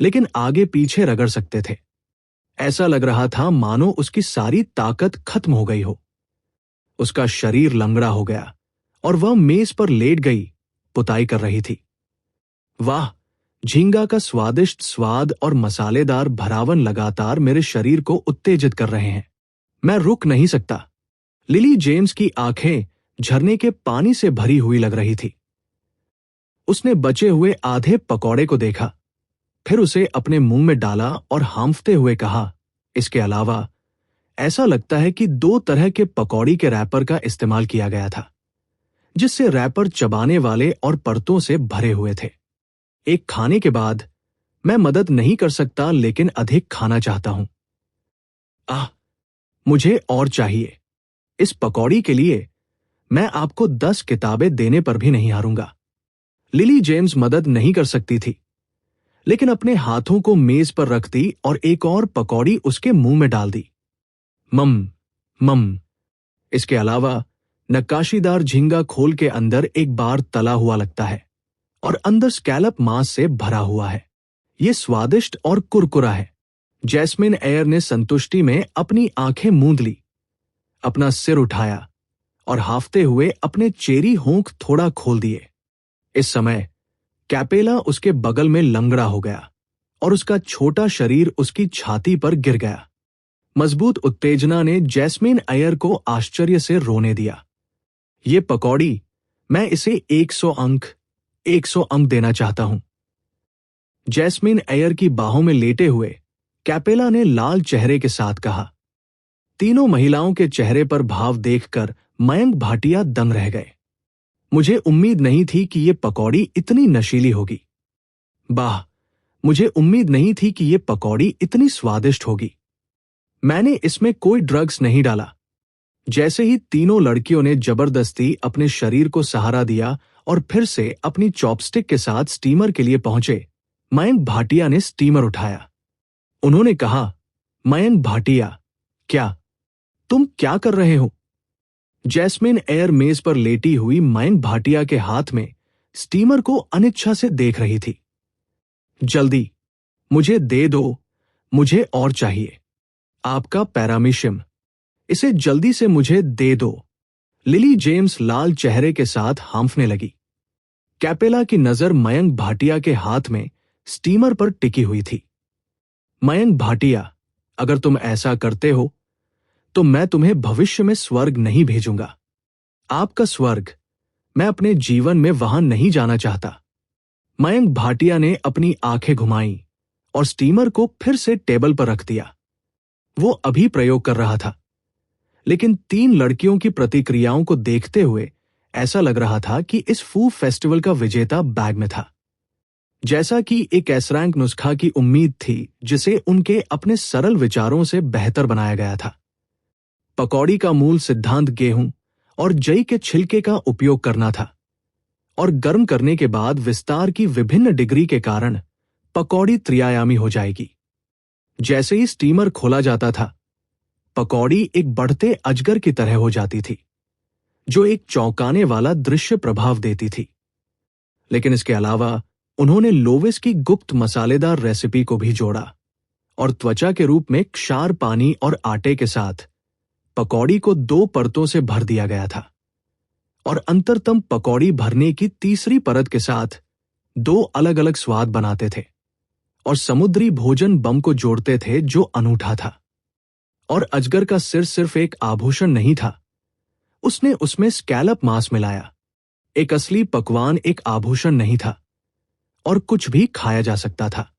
लेकिन आगे पीछे रगड़ सकते थे। ऐसा लग रहा था मानो उसकी सारी ताकत खत्म हो गई हो। उसका शरीर लंगड़ा हो गया और वह मेज पर लेट गई, पुताई कर रही थी। वाह, झींगा का स्वादिष्ट स्वाद और मसालेदार भरावन लगातार मेरे शरीर को उत्तेजित कर रहे हैं। मैं रुक नहीं सकता। लिली जेम्स की आंखें झरने के पानी से भरी हुई लग रही थी। उसने बचे हुए आधे पकौड़े को देखा, फिर उसे अपने मुंह में डाला और हांफते हुए कहा, इसके अलावा ऐसा लगता है कि दो तरह के पकौड़ी के रैपर का इस्तेमाल किया गया था, जिससे रैपर चबाने वाले और परतों से भरे हुए थे। एक खाने के बाद मैं मदद नहीं कर सकता, लेकिन अधिक खाना चाहता हूं। मुझे और चाहिए। इस पकौड़ी के लिए मैं आपको 10 किताबें देने पर भी नहीं हारूंगा। लिली जेम्स मदद नहीं कर सकती थी, लेकिन अपने हाथों को मेज पर रख दी और एक और पकौड़ी उसके मुंह में डाल दी। मम। इसके अलावा नक्काशीदार झींगा खोल के अंदर एक बार तला हुआ लगता है और अंदर स्कैलप मांस से भरा हुआ है। ये स्वादिष्ट और कुरकुरा है। जैस्मिन अय्यर ने संतुष्टि में अपनी आंखें मूंद ली, अपना सिर उठाया और हाफते हुए अपने चेरी होंठ थोड़ा खोल दिए। इस समय कैपेला उसके बगल में लंगड़ा हो गया और उसका छोटा शरीर उसकी छाती पर गिर गया। मजबूत उत्तेजना ने जैस्मिन अय्यर को आश्चर्य से रोने दिया। ये पकौड़ी, मैं इसे 100 अंक देना चाहता हूं। जैस्मिन अय्यर की बाहों में लेटे हुए कैपेला ने लाल चेहरे के साथ कहा। तीनों महिलाओं के चेहरे पर भाव देखकर मयंक भाटिया दंग रह गए। मुझे उम्मीद नहीं थी कि ये पकौड़ी इतनी नशीली होगी। मुझे उम्मीद नहीं थी कि ये पकौड़ी इतनी स्वादिष्ट होगी। मैंने इसमें कोई ड्रग्स नहीं डाला। जैसे ही तीनों लड़कियों ने जबरदस्ती अपने शरीर को सहारा दिया और फिर से अपनी चॉपस्टिक के साथ स्टीमर के लिए पहुंचे, मयंक भाटिया ने स्टीमर उठाया। उन्होंने कहा, मयंक भाटिया, तुम क्या कर रहे हो? जैस्मिन अय्यर मेज पर लेटी हुई मयंक भाटिया के हाथ में स्टीमर को अनिच्छा से देख रही थी। जल्दी, मुझे दे दो, मुझे और चाहिए। आपका पैरामीशियम, इसे जल्दी से मुझे दे दो। लिली जेम्स लाल चेहरे के साथ हांफने लगी। कैपेला की नजर मयंक भाटिया के हाथ में स्टीमर पर टिकी हुई थी। मयंक भाटिया, अगर तुम ऐसा करते हो तो मैं तुम्हें भविष्य में स्वर्ग नहीं भेजूंगा। आपका स्वर्ग मैं अपने जीवन में वहां नहीं जाना चाहता। मयंक भाटिया ने अपनी आंखें घुमाईं और स्टीमर को फिर से टेबल पर रख दिया। वो अभी प्रयोग कर रहा था, लेकिन 3 लड़कियों की प्रतिक्रियाओं को देखते हुए ऐसा लग रहा था कि इस फूड फेस्टिवल का विजेता बैग में था। जैसा कि एक एसरैंक नुस्खा की उम्मीद थी जिसे उनके अपने सरल विचारों से बेहतर बनाया गया था। पकौड़ी का मूल सिद्धांत गेहूं और जई के छिलके का उपयोग करना था, और गर्म करने के बाद विस्तार की विभिन्न डिग्री के कारण पकौड़ी त्रिआयामी हो जाएगी। जैसे ही स्टीमर खोला जाता था, पकौड़ी एक बढ़ते अजगर की तरह हो जाती थी, जो एक चौंकाने वाला दृश्य प्रभाव देती थी। लेकिन इसके अलावा उन्होंने लोविस की गुप्त मसालेदार रेसिपी को भी जोड़ा और त्वचा के रूप में क्षार पानी और आटे के साथ पकौड़ी को 2 परतों से भर दिया गया था, और अंतरतम पकौड़ी भरने की तीसरी परत के साथ 2 अलग अलग स्वाद बनाते थे और समुद्री भोजन बम को जोड़ते थे जो अनूठा था। और अजगर का सिर सिर्फ एक आभूषण नहीं था, उसने उसमें स्कैलप मांस मिलाया। एक असली पकवान एक आभूषण नहीं था और कुछ भी खाया जा सकता था।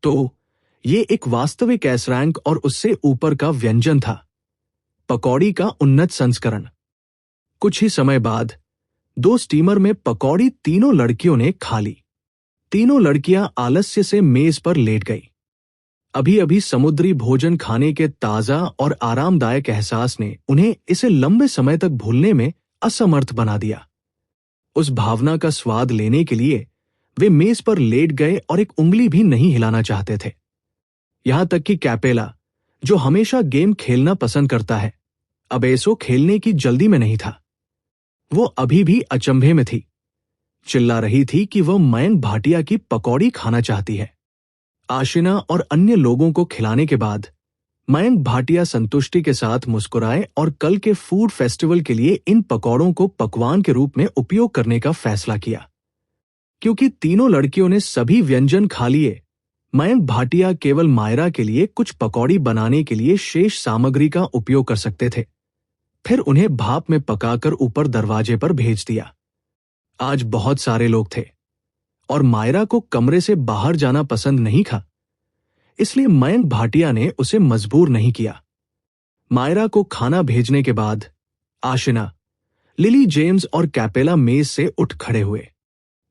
तो ये एक वास्तविक एसरैंक और उससे ऊपर का व्यंजन था, पकौड़ी का उन्नत संस्करण। कुछ ही समय बाद 2 स्टीमर में पकौड़ी तीनों लड़कियों ने खा ली। तीनों लड़कियां आलस्य से मेज पर लेट गईं। अभी अभी समुद्री भोजन खाने के ताजा और आरामदायक एहसास ने उन्हें इसे लंबे समय तक भूलने में असमर्थ बना दिया। उस भावना का स्वाद लेने के लिए वे मेज पर लेट गए और एक उंगली भी नहीं हिलाना चाहते थे। यहां तक कि कैपेला, जो हमेशा गेम खेलना पसंद करता है, अब ऐसो खेलने की जल्दी में नहीं था। वो अभी भी अचंभे में थी, चिल्ला रही थी कि वह मयंक भाटिया की पकौड़ी खाना चाहती है। आशिना और अन्य लोगों को खिलाने के बाद मयंक भाटिया संतुष्टि के साथ मुस्कुराए और कल के फूड फेस्टिवल के लिए इन पकौड़ों को पकवान के रूप में उपयोग करने का फैसला किया। क्योंकि तीनों लड़कियों ने सभी व्यंजन खा लिए, मयंक भाटिया केवल मायरा के लिए कुछ पकौड़ी बनाने के लिए शेष सामग्री का उपयोग कर सकते थे। फिर उन्हें भाप में पकाकर ऊपर दरवाजे पर भेज दिया। आज बहुत सारे लोग थे और मायरा को कमरे से बाहर जाना पसंद नहीं था, इसलिए मयंक भाटिया ने उसे मजबूर नहीं किया। मायरा को खाना भेजने के बाद आशिना, लिली जेम्स और कैपेला मेज से उठ खड़े हुए।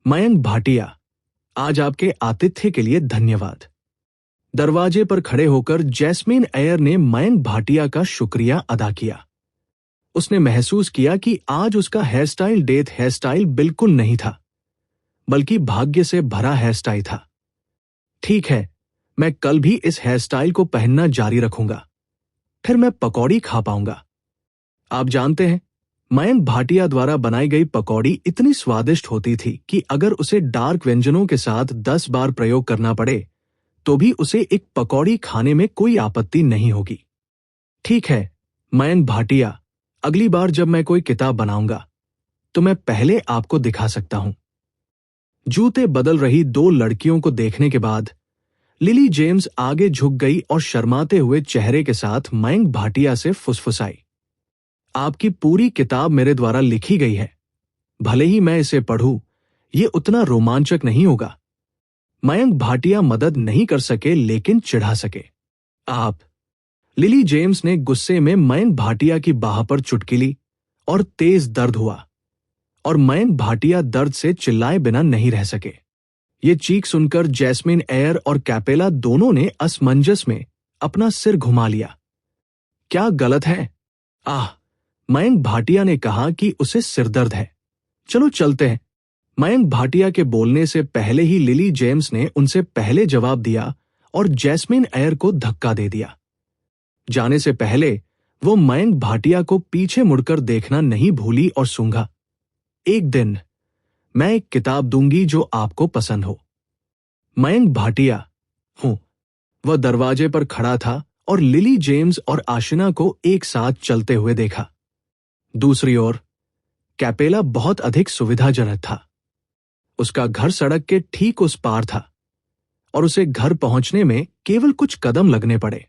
मयंक भाटिया, आज आपके आतिथ्य के लिए धन्यवाद। दरवाजे पर खड़े होकर जैस्मीन एयर ने मयंक भाटिया का शुक्रिया अदा किया। उसने महसूस किया कि आज उसका हेयरस्टाइल डेथ हेयरस्टाइल बिल्कुल नहीं था, बल्कि भाग्य से भरा हेयरस्टाइल था। ठीक है, मैं कल भी इस हेयरस्टाइल को पहनना जारी रखूंगा, फिर मैं पकौड़ी खा पाऊंगा। आप जानते हैं, मयंक भाटिया द्वारा बनाई गई पकौड़ी इतनी स्वादिष्ट होती थी कि अगर उसे डार्क व्यंजनों के साथ 10 बार प्रयोग करना पड़े तो भी उसे एक पकौड़ी खाने में कोई आपत्ति नहीं होगी। ठीक है मयंक भाटिया, अगली बार जब मैं कोई किताब बनाऊंगा तो मैं पहले आपको दिखा सकता हूं। जूते बदल रही 2 लड़कियों को देखने के बाद लिली जेम्स आगे झुक गई और शर्माते हुए चेहरे के साथ मयंक भाटिया से फुसफुसाई, आपकी पूरी किताब मेरे द्वारा लिखी गई है, भले ही मैं इसे पढ़ूं, ये उतना रोमांचक नहीं होगा। मयंक भाटिया मदद नहीं कर सके लेकिन चिढ़ा सके। आप, लिली जेम्स ने गुस्से में मयंक भाटिया की बाह पर चुटकी ली और तेज दर्द हुआ, और मयंक भाटिया दर्द से चिल्लाए बिना नहीं रह सके। ये चीख सुनकर जैस्मीन एयर और कैपेला दोनों ने असमंजस में अपना सिर घुमा लिया। क्या गलत है? आह, मयंक भाटिया ने कहा कि उसे सिरदर्द है। चलो चलते हैं। मयंक भाटिया के बोलने से पहले ही लिली जेम्स ने उनसे पहले जवाब दिया और जैस्मीन एयर को धक्का दे दिया। जाने से पहले वो मयंक भाटिया को पीछे मुड़कर देखना नहीं भूली और सूंघा, एक दिन मैं एक किताब दूंगी जो आपको पसंद हो। मयंक भाटिया हूं। वह दरवाजे पर खड़ा था और लिली जेम्स और आशिना को एक साथ चलते हुए देखा। दूसरी ओर कैपेला बहुत अधिक सुविधाजनक था। उसका घर सड़क के ठीक उस पार था और उसे घर पहुंचने में केवल कुछ कदम लगने पड़े।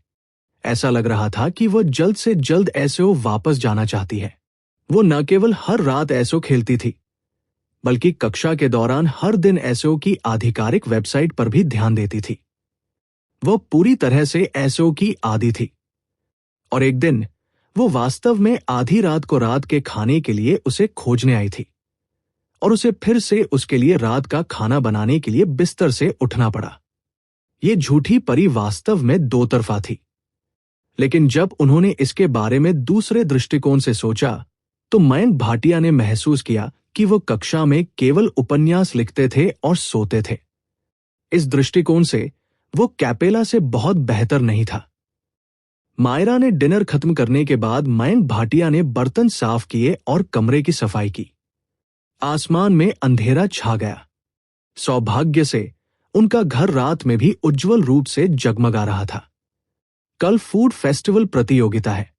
ऐसा लग रहा था कि वह जल्द से जल्द एसओ वापस जाना चाहती है। वो न केवल हर रात एसओ खेलती थी, बल्कि कक्षा के दौरान हर दिन एसओ की आधिकारिक वेबसाइट पर भी ध्यान देती थी। वह पूरी तरह से एसओ की आदी थी। और एक दिन वो वास्तव में आधी रात को रात के खाने के लिए उसे खोजने आई थी, और उसे फिर से उसके लिए रात का खाना बनाने के लिए बिस्तर से उठना पड़ा। ये झूठी परी वास्तव में दो तरफा थी। लेकिन जब उन्होंने इसके बारे में दूसरे दृष्टिकोण से सोचा, तो मयंक भाटिया ने महसूस किया कि वो कक्षा में केवल उपन्यास लिखते थे और सोते थे। इस दृष्टिकोण से वो कैपेला से बहुत बेहतर नहीं था। मायरा ने डिनर खत्म करने के बाद मयंक भाटिया ने बर्तन साफ किए और कमरे की सफाई की। आसमान में अंधेरा छा गया। सौभाग्य से उनका घर रात में भी उज्जवल रूप से जगमगा रहा था। कल फूड फेस्टिवल प्रतियोगिता है।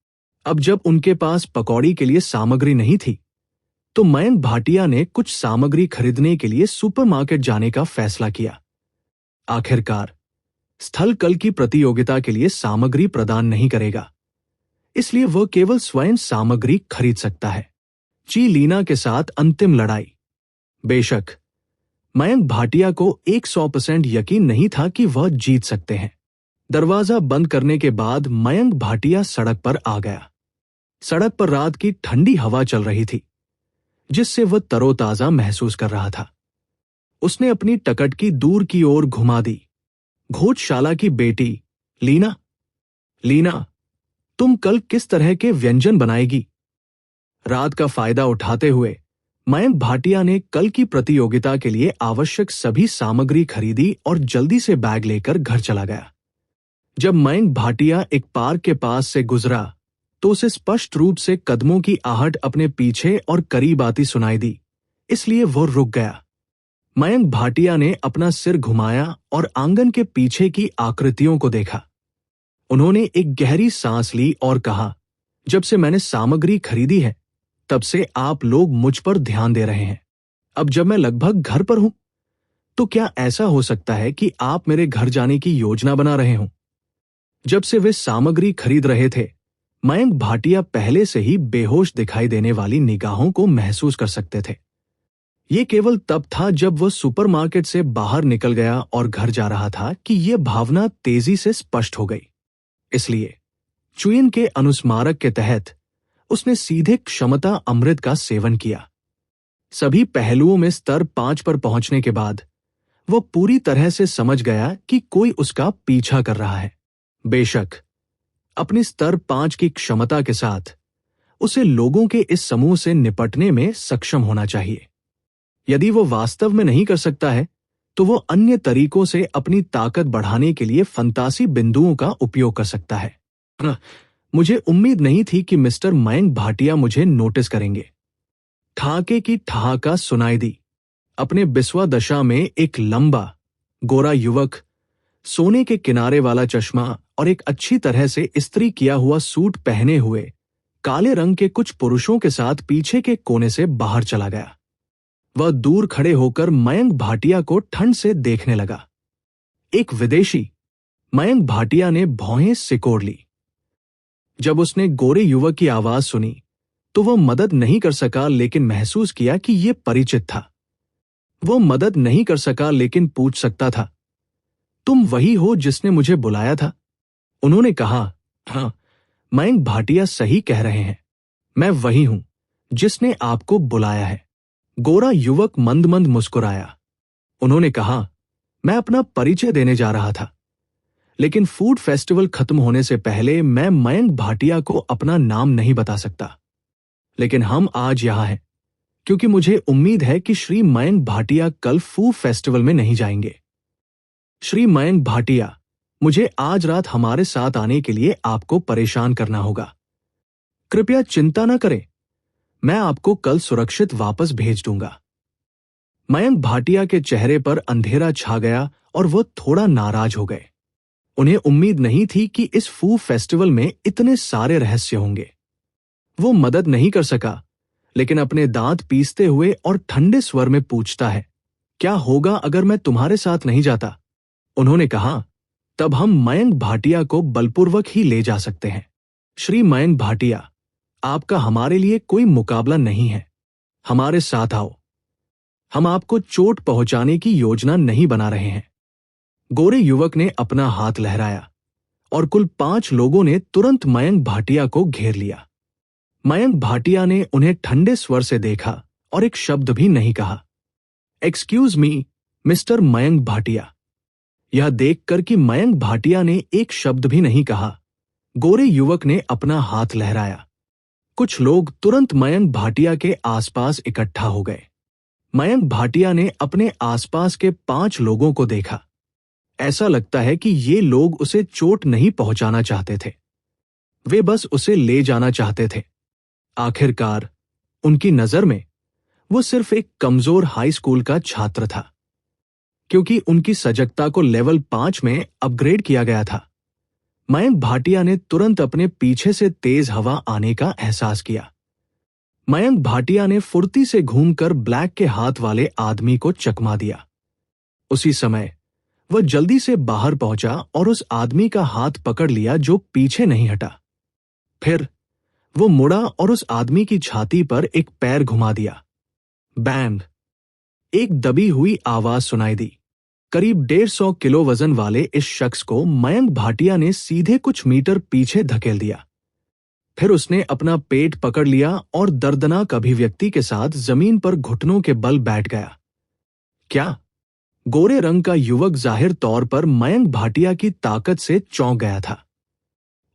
अब जब उनके पास पकौड़ी के लिए सामग्री नहीं थी, तो मयंक भाटिया ने कुछ सामग्री खरीदने के लिए सुपरमार्केट जाने का फैसला किया। आखिरकार स्थल कल की प्रतियोगिता के लिए सामग्री प्रदान नहीं करेगा, इसलिए वह केवल स्वयं सामग्री खरीद सकता है। ची लीना के साथ अंतिम लड़ाई। बेशक मयंक भाटिया को 100% यकीन नहीं था कि वह जीत सकते हैं। दरवाजा बंद करने के बाद मयंक भाटिया सड़क पर आ गया। सड़क पर रात की ठंडी हवा चल रही थी, जिससे वह तरोताजा महसूस कर रहा था। उसने अपनी टकटकी दूर की ओर घुमा दी। घोषशाला की बेटी, लीना, लीना, तुम कल किस तरह के व्यंजन बनाएगी? रात का फायदा उठाते हुए मयंक भाटिया ने कल की प्रतियोगिता के लिए आवश्यक सभी सामग्री खरीदी और जल्दी से बैग लेकर घर चला गया। जब मयंक भाटिया एक पार्क के पास से गुजरा, तो उसे स्पष्ट रूप से कदमों की आहट अपने पीछे और करीब आती सुनाई दी, इसलिए वो रुक गया। मयंक भाटिया ने अपना सिर घुमाया और आंगन के पीछे की आकृतियों को देखा। उन्होंने एक गहरी सांस ली और कहा, जब से मैंने सामग्री खरीदी है, तब से आप लोग मुझ पर ध्यान दे रहे हैं। अब जब मैं लगभग घर पर हूं, तो क्या ऐसा हो सकता है कि आप मेरे घर जाने की योजना बना रहे हों? जब से वे सामग्री खरीद रहे थे, मयंक भाटिया पहले से ही बेहोश दिखाई देने वाली निगाहों को महसूस कर सकते थे। ये केवल तब था जब वह सुपरमार्केट से बाहर निकल गया और घर जा रहा था कि यह भावना तेजी से स्पष्ट हो गई। इसलिए च्युइन के अनुस्मारक के तहत उसने सीधे क्षमता अमृत का सेवन किया। सभी पहलुओं में स्तर 5 पर पहुंचने के बाद वो पूरी तरह से समझ गया कि कोई उसका पीछा कर रहा है। बेशक अपनी स्तर 5 की क्षमता के साथ उसे लोगों के इस समूह से निपटने में सक्षम होना चाहिए। यदि वो वास्तव में नहीं कर सकता है, तो वो अन्य तरीकों से अपनी ताकत बढ़ाने के लिए फंतासी बिंदुओं का उपयोग कर सकता है। मुझे उम्मीद नहीं थी कि मिस्टर मयंक भाटिया मुझे नोटिस करेंगे। ठहाके की ठहाका सुनाई दी। अपने बिस्वा दशा में एक लंबा, गोरा युवक, सोने के किनारे वाला चश्मा और एक अच्छी तरह से इस्त्री किया हुआ सूट पहने हुए काले रंग के कुछ पुरुषों के साथ पीछे के कोने से बाहर चला गया। वह दूर खड़े होकर मयंक भाटिया को ठंड से देखने लगा। एक विदेशी। मयंक भाटिया ने भौहें सिकोड़ ली। जब उसने गोरे युवक की आवाज सुनी, तो वह मदद नहीं कर सका, लेकिन महसूस किया कि यह परिचित था। वह मदद नहीं कर सका, लेकिन पूछ सकता था, तुम वही हो जिसने मुझे बुलाया था? उन्होंने कहा, हाँ, मयंक भाटिया सही कह रहे हैं, मैं वही हूं जिसने आपको बुलाया है। गोरा युवक मंद मंद मुस्कुराया। उन्होंने कहा, मैं अपना परिचय देने जा रहा था, लेकिन फूड फेस्टिवल खत्म होने से पहले मैं मयंक भाटिया को अपना नाम नहीं बता सकता। लेकिन हम आज यहां हैं क्योंकि मुझे उम्मीद है कि श्री मयंक भाटिया कल फूड फेस्टिवल में नहीं जाएंगे। श्री मयंक भाटिया, मुझे आज रात हमारे साथ आने के लिए आपको परेशान करना होगा। कृपया चिंता न करें, मैं आपको कल सुरक्षित वापस भेज दूंगा। मयंक भाटिया के चेहरे पर अंधेरा छा गया और वो थोड़ा नाराज हो गए। उन्हें उम्मीद नहीं थी कि इस फूड फेस्टिवल में इतने सारे रहस्य होंगे। वो मदद नहीं कर सका, लेकिन अपने दांत पीसते हुए और ठंडे स्वर में पूछता है, क्या होगा अगर मैं तुम्हारे साथ नहीं जाता? उन्होंने कहा, तब हम मयंक भाटिया को बलपूर्वक ही ले जा सकते हैं। श्री मयंक भाटिया, आपका हमारे लिए कोई मुकाबला नहीं है। हमारे साथ आओ। हम आपको चोट पहुंचाने की योजना नहीं बना रहे हैं। गोरे युवक ने अपना हाथ लहराया और कुल 5 लोगों ने तुरंत मयंक भाटिया को घेर लिया। मयंक भाटिया ने उन्हें ठंडे स्वर से देखा और एक शब्द भी नहीं कहा। Excuse me, mister Mayank Bhatia. यह देखकर कि मयंक भाटिया ने एक शब्द भी नहीं कहा, गोरे युवक ने अपना हाथ लहराया। कुछ लोग तुरंत मयंक भाटिया के आसपास इकट्ठा हो गए। मयंक भाटिया ने अपने आसपास के 5 लोगों को देखा। ऐसा लगता है कि ये लोग उसे चोट नहीं पहुंचाना चाहते थे, वे बस उसे ले जाना चाहते थे। आखिरकार उनकी नजर में वो सिर्फ एक कमजोर हाई स्कूल का छात्र था। क्योंकि उनकी सजगता को लेवल 5 में अपग्रेड किया गया था, मयंक भाटिया ने तुरंत अपने पीछे से तेज हवा आने का एहसास किया। मयंक भाटिया ने फुर्ती से घूमकर ब्लैक के हाथ वाले आदमी को चकमा दिया। उसी समय वह जल्दी से बाहर पहुंचा और उस आदमी का हाथ पकड़ लिया जो पीछे नहीं हटा। फिर वो मुड़ा और उस आदमी की छाती पर एक पैर घुमा दिया। बैंग! एक दबी हुई आवाज सुनाई दी। करीब 150 किलो वजन वाले इस शख्स को मयंक भाटिया ने सीधे कुछ मीटर पीछे धकेल दिया। फिर उसने अपना पेट पकड़ लिया और दर्दनाक अभिव्यक्ति के साथ जमीन पर घुटनों के बल बैठ गया। क्या? गोरे रंग का युवक जाहिर तौर पर मयंक भाटिया की ताकत से चौंक गया था।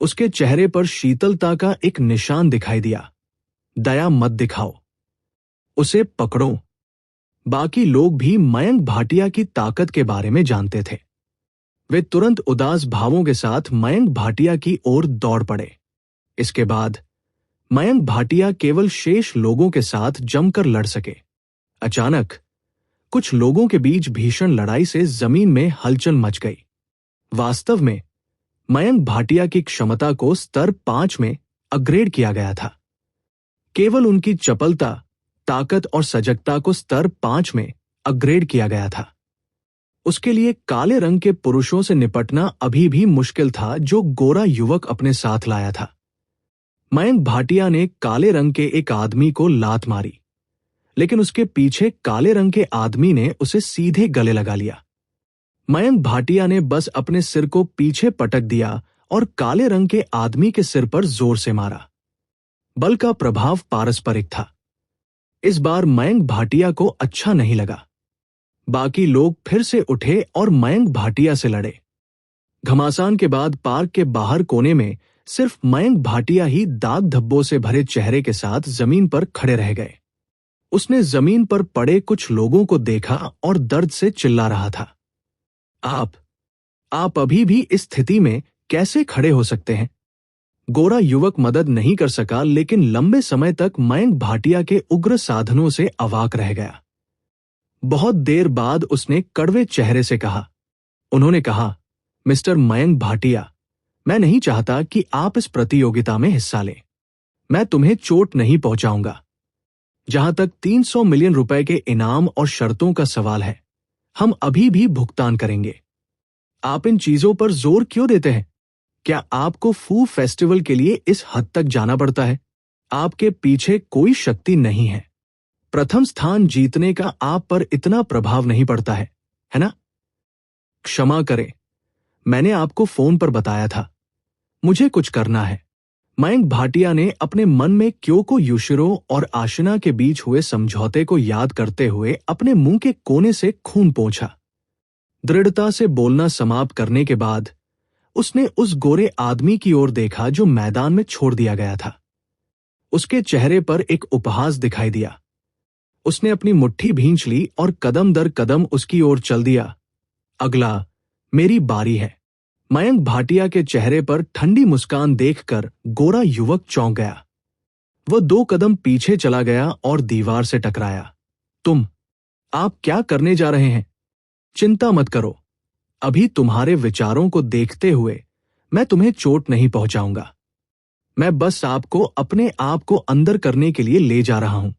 उसके चेहरे पर शीतलता का एक निशान दिखाई दिया। दया मत दिखाओ, उसे पकड़ो। बाकी लोग भी मयंक भाटिया की ताकत के बारे में जानते थे। वे तुरंत उदास भावों के साथ मयंक भाटिया की ओर दौड़ पड़े। इसके बाद मयंक भाटिया केवल शेष लोगों के साथ जमकर लड़ सके। अचानक कुछ लोगों के बीच भीषण लड़ाई से जमीन में हलचल मच गई। वास्तव में मयंक भाटिया की क्षमता को स्तर 5 में अपग्रेड किया गया था। केवल उनकी चपलता, ताकत और सजगता को स्तर 5 में अपग्रेड किया गया था। उसके लिए काले रंग के पुरुषों से निपटना अभी भी मुश्किल था जो गोरा युवक अपने साथ लाया था। मयंक भाटिया ने काले रंग के एक आदमी को लात मारी, लेकिन उसके पीछे काले रंग के आदमी ने उसे सीधे गले लगा लिया। मयंक भाटिया ने बस अपने सिर को पीछे पटक दिया और काले रंग के आदमी के सिर पर जोर से मारा। बल का प्रभाव पारस्परिक था। इस बार मयंक भाटिया को अच्छा नहीं लगा। बाकी लोग फिर से उठे और मयंक भाटिया से लड़े। घमासान के बाद पार्क के बाहर कोने में सिर्फ मयंक भाटिया ही दाग धब्बों से भरे चेहरे के साथ जमीन पर खड़े रह गए। उसने जमीन पर पड़े कुछ लोगों को देखा और दर्द से चिल्ला रहा था। आप अभी भी इस स्थिति में कैसे खड़े हो सकते हैं? गोरा युवक मदद नहीं कर सका, लेकिन लंबे समय तक मयंक भाटिया के उग्र साधनों से अवाक रह गया। बहुत देर बाद उसने कड़वे चेहरे से कहा, उन्होंने कहा, मिस्टर मयंक भाटिया, मैं नहीं चाहता कि आप इस प्रतियोगिता में हिस्सा लें। मैं तुम्हें चोट नहीं पहुंचाऊंगा। जहां तक 300 मिलियन रुपए के इनाम और शर्तों का सवाल है, हम अभी भी भुगतान करेंगे। आप इन चीजों पर जोर क्यों देते हैं? क्या आपको फू फेस्टिवल के लिए इस हद तक जाना पड़ता है? आपके पीछे कोई शक्ति नहीं है। प्रथम स्थान जीतने का आप पर इतना प्रभाव नहीं पड़ता है ना? क्षमा करें, मैंने आपको फोन पर बताया था। मुझे कुछ करना है। मयंक भाटिया ने अपने मन में क्योको युशिरो और आशिना के बीच हुए समझौते को याद करते हुए अपने मुंह के कोने से खून पोंछा। दृढ़ता से बोलना समाप्त करने के बाद उसने उस गोरे आदमी की ओर देखा जो मैदान में छोड़ दिया गया था। उसके चेहरे पर एक उपहास दिखाई दिया। उसने अपनी मुट्ठी भींच ली और कदम दर कदम उसकी ओर चल दिया। अगला मेरी बारी है। मयंक भाटिया के चेहरे पर ठंडी मुस्कान देखकर गोरा युवक चौंक गया। वह 2 कदम पीछे चला गया और दीवार से टकराया। आप क्या करने जा रहे हैं? चिंता मत करो, अभी तुम्हारे विचारों को देखते हुए मैं तुम्हें चोट नहीं पहुंचाऊंगा। मैं बस आपको अपने आप को अंदर करने के लिए ले जा रहा हूं।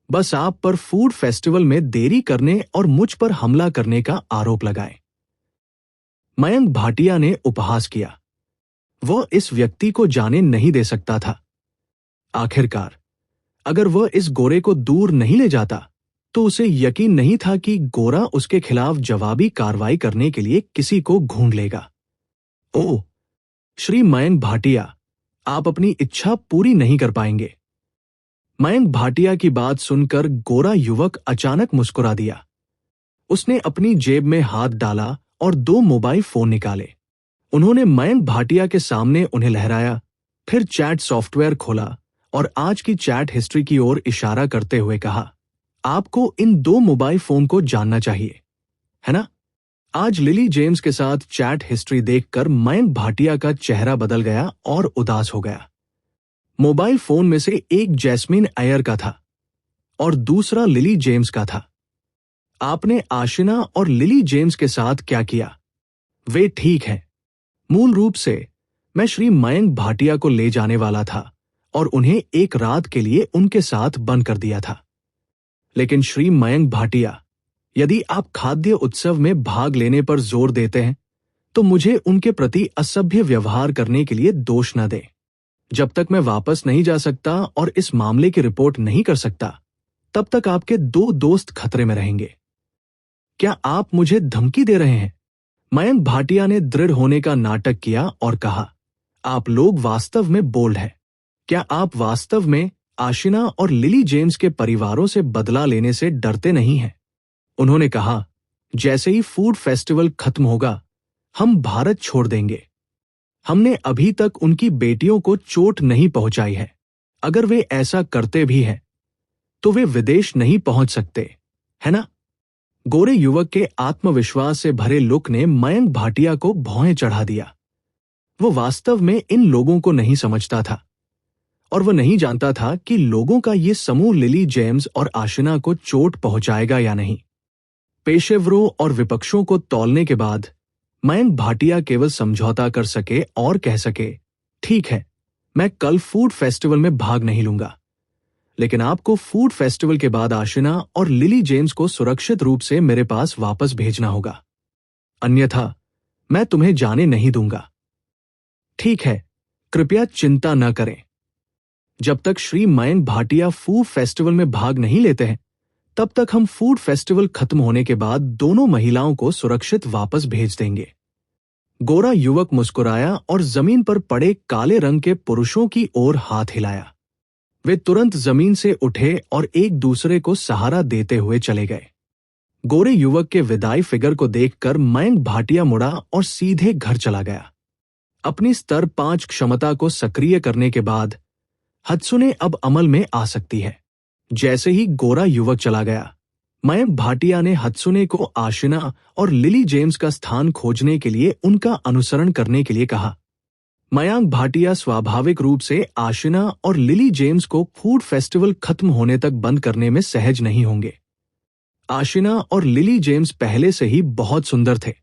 बस आप पर फूड फेस्टिवल में देरी करने और मुझ पर हमला करने का आरोप लगाएं। मयंक भाटिया ने उपहास किया। वह इस व्यक्ति को जाने नहीं दे सकता था। आखिरकार अगर वह इस गोरे को दूर नहीं ले जाता तो उसे यकीन नहीं था कि गोरा उसके खिलाफ जवाबी कार्रवाई करने के लिए किसी को ढूंढ लेगा। ओह, श्री मयंक भाटिया, आप अपनी इच्छा पूरी नहीं कर पाएंगे। मयंक भाटिया की बात सुनकर गोरा युवक अचानक मुस्कुरा दिया। उसने अपनी जेब में हाथ डाला और 2 मोबाइल फोन निकाले। उन्होंने मयंक भाटिया के सामने उन्हें लहराया, फिर चैट सॉफ्टवेयर खोला और आज की चैट हिस्ट्री की ओर इशारा करते हुए कहा, आपको इन 2 मोबाइल फोन को जानना चाहिए, है ना? आज लिली जेम्स के साथ चैट हिस्ट्री देखकर मयंक भाटिया का चेहरा बदल गया और उदास हो गया। मोबाइल फोन में से एक जैस्मीन अय्यर का था और दूसरा लिली जेम्स का था। आपने आशिना और लिली जेम्स के साथ क्या किया? वे ठीक हैं। मूल रूप से मैं श्री मयंक भाटिया को ले जाने वाला था और उन्हें एक रात के लिए उनके साथ बंद कर दिया था। लेकिन श्री मयंक भाटिया, यदि आप खाद्य उत्सव में भाग लेने पर जोर देते हैं तो मुझे उनके प्रति असभ्य व्यवहार करने के लिए दोष न दें। जब तक मैं वापस नहीं जा सकता और इस मामले की रिपोर्ट नहीं कर सकता, तब तक आपके 2 दोस्त खतरे में रहेंगे। क्या आप मुझे धमकी दे रहे हैं? मयंक भाटिया ने दृढ़ होने का नाटक किया और कहा, आप लोग वास्तव में बोल्ड हैं। क्या आप वास्तव में आशिना और लिली जेम्स के परिवारों से बदला लेने से डरते नहीं हैं? उन्होंने कहा, जैसे ही फूड फेस्टिवल खत्म होगा, हम भारत छोड़ देंगे। हमने अभी तक उनकी बेटियों को चोट नहीं पहुंचाई है। अगर वे ऐसा करते भी हैं, तो वे विदेश नहीं पहुंच सकते, है ना? गोरे युवक के आत्मविश्वास से भरे लुक ने मयंक भाटिया को भौहें चढ़ा दिया। वो वास्तव में इन लोगों को नहीं समझता था और वह नहीं जानता था कि लोगों का ये समूह लिली जेम्स और आशिना को चोट पहुंचाएगा या नहीं। पेशेवरों और विपक्षों को तौलने के बाद मयंक भाटिया केवल समझौता कर सके और कह सके, ठीक है, मैं कल फूड फेस्टिवल में भाग नहीं लूंगा, लेकिन आपको फूड फेस्टिवल के बाद आशिना और लिली जेम्स को सुरक्षित रूप से मेरे पास वापस भेजना होगा, अन्यथा मैं तुम्हें जाने नहीं दूंगा। ठीक है, कृपया चिंता न करें। जब तक श्री मयंक भाटिया फूड फेस्टिवल में भाग नहीं लेते हैं, तब तक हम फूड फेस्टिवल खत्म होने के बाद दोनों महिलाओं को सुरक्षित वापस भेज देंगे। गोरा युवक मुस्कुराया और जमीन पर पड़े काले रंग के पुरुषों की ओर हाथ हिलाया। वे तुरंत जमीन से उठे और एक दूसरे को सहारा देते हुए चले गए। गोरे युवक के विदाई फिगर को देखकर मयंक भाटिया मुड़ा और सीधे घर चला गया। अपनी स्तर 5 क्षमता को सक्रिय करने के बाद हत्सुने अब अमल में आ सकती है। जैसे ही गोरा युवक चला गया, मयंक भाटिया ने हत्सुने को आशिना और लिली जेम्स का स्थान खोजने के लिए उनका अनुसरण करने के लिए कहा। मयंक भाटिया स्वाभाविक रूप से आशिना और लिली जेम्स को फूड फेस्टिवल खत्म होने तक बंद करने में सहज नहीं होंगे। आशिना और लिली जेम्स पहले से ही बहुत सुंदर थे,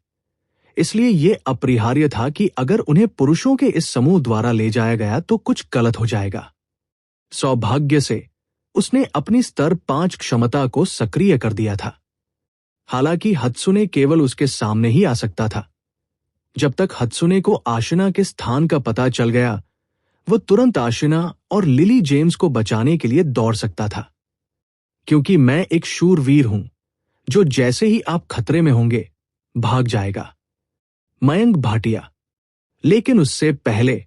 इसलिए यह अपरिहार्य था कि अगर उन्हें पुरुषों के इस समूह द्वारा ले जाया गया तो कुछ गलत हो जाएगा। सौभाग्य से उसने अपनी स्तर 5 क्षमता को सक्रिय कर दिया था। हालांकि हत्सुने केवल उसके सामने ही आ सकता था। जब तक हत्सुने को आशिना के स्थान का पता चल गया, वह तुरंत आशिना और लिली जेम्स को बचाने के लिए दौड़ सकता था। क्योंकि मैं एक शूरवीर हूं जो जैसे ही आप खतरे में होंगे भाग जाएगा। मयंक भाटिया। लेकिन उससे पहले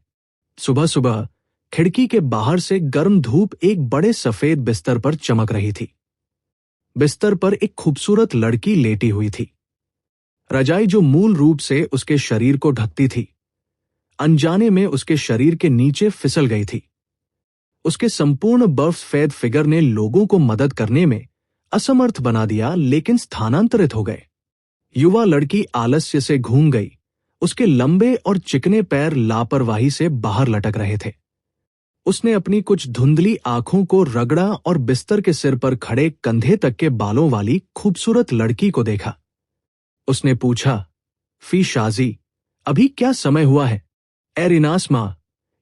सुबह सुबह खिड़की के बाहर से गर्म धूप एक बड़े सफेद बिस्तर पर चमक रही थी। बिस्तर पर एक खूबसूरत लड़की लेटी हुई थी। रजाई जो मूल रूप से उसके शरीर को ढकती थी, अनजाने में उसके शरीर के नीचे फिसल गई थी। उसके संपूर्ण बर्फ सफेद फिगर ने लोगों को मदद करने में असमर्थ बना दिया, लेकिन स्थानांतरित हो गए। युवा लड़की आलस्य से घूम गई। उसके लंबे और चिकने पैर लापरवाही से बाहर लटक रहे थे। उसने अपनी कुछ धुंधली आंखों को रगड़ा और बिस्तर के सिर पर खड़े कंधे तक के बालों वाली खूबसूरत लड़की को देखा। उसने पूछा, फी शाजी, अभी क्या समय हुआ है? एरिनास मां,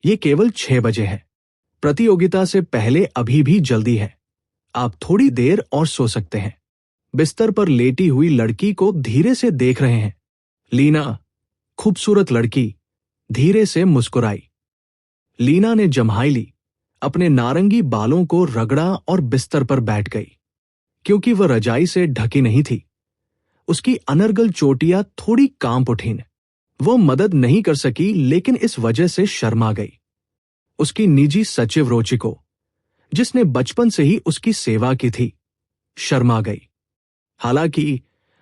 ये केवल 6 बजे है। प्रतियोगिता से पहले अभी भी जल्दी है। आप थोड़ी देर और सो सकते हैं। बिस्तर पर लेटी हुई लड़की को धीरे से देख रहे हैं। लीना, खूबसूरत लड़की धीरे से मुस्कुराई। लीना ने जम्हाई ली, अपने नारंगी बालों को रगड़ा और बिस्तर पर बैठ गई। क्योंकि वह रजाई से ढकी नहीं थी, उसकी अनर्गल चोटियां थोड़ी कांप उठीं। वो मदद नहीं कर सकी, लेकिन इस वजह से शर्मा गई। उसकी निजी सचिव रोचिको, जिसने बचपन से ही उसकी सेवा की थी, शर्मा गई। हालांकि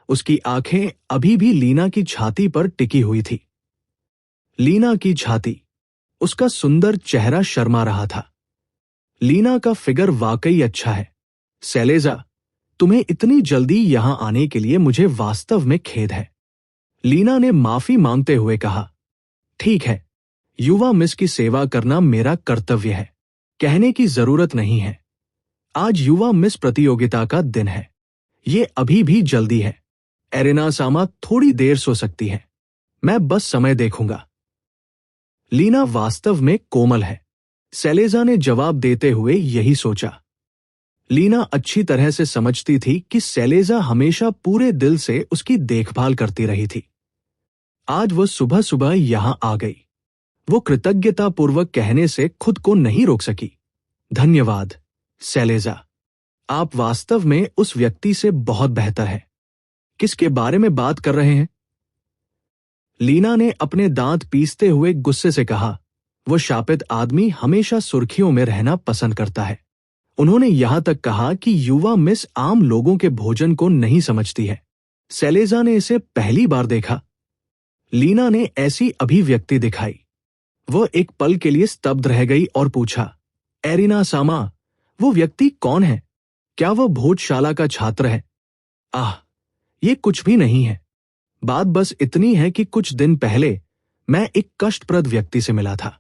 उसकी आंखें अभी भी लीना की छाती पर टिकी हुई थी। लीना की छाती, उसका सुंदर चेहरा शर्मा रहा था। लीना का फिगर वाकई अच्छा है। शैलेजा, तुम्हें इतनी जल्दी यहां आने के लिए मुझे वास्तव में खेद है, लीना ने माफी मांगते हुए कहा। ठीक है, युवा मिस की सेवा करना मेरा कर्तव्य है, कहने की जरूरत नहीं है। आज युवा मिस प्रतियोगिता का दिन है, ये अभी भी जल्दी है। एरिना सामा थोड़ी देर सो सकती है, मैं बस समय देखूंगा। लीना वास्तव में कोमल है, शैलेजा ने जवाब देते हुए यही सोचा। लीना अच्छी तरह से समझती थी कि शैलेजा हमेशा पूरे दिल से उसकी देखभाल करती रही थी। आज वो सुबह सुबह यहां आ गई। वो कृतज्ञतापूर्वक कहने से खुद को नहीं रोक सकी। धन्यवाद शैलेजा, आप वास्तव में उस व्यक्ति से बहुत बेहतर है। किसके बारे में बात कर रहे हैं? लीना ने अपने दांत पीसते हुए गुस्से से कहा। वो शापित आदमी हमेशा सुर्खियों में रहना पसंद करता है। उन्होंने यहां तक कहा कि युवा मिस आम लोगों के भोजन को नहीं समझती है। शैलेजा ने इसे पहली बार देखा। लीना ने ऐसी अभिव्यक्ति दिखाई। वह एक पल के लिए स्तब्ध रह गई और पूछा, एरिना सामा, वो व्यक्ति कौन है? क्या वह भोजशाला का छात्र है? आह, ये कुछ भी नहीं है। बात बस इतनी है कि कुछ दिन पहले मैं एक कष्टप्रद व्यक्ति से मिला था।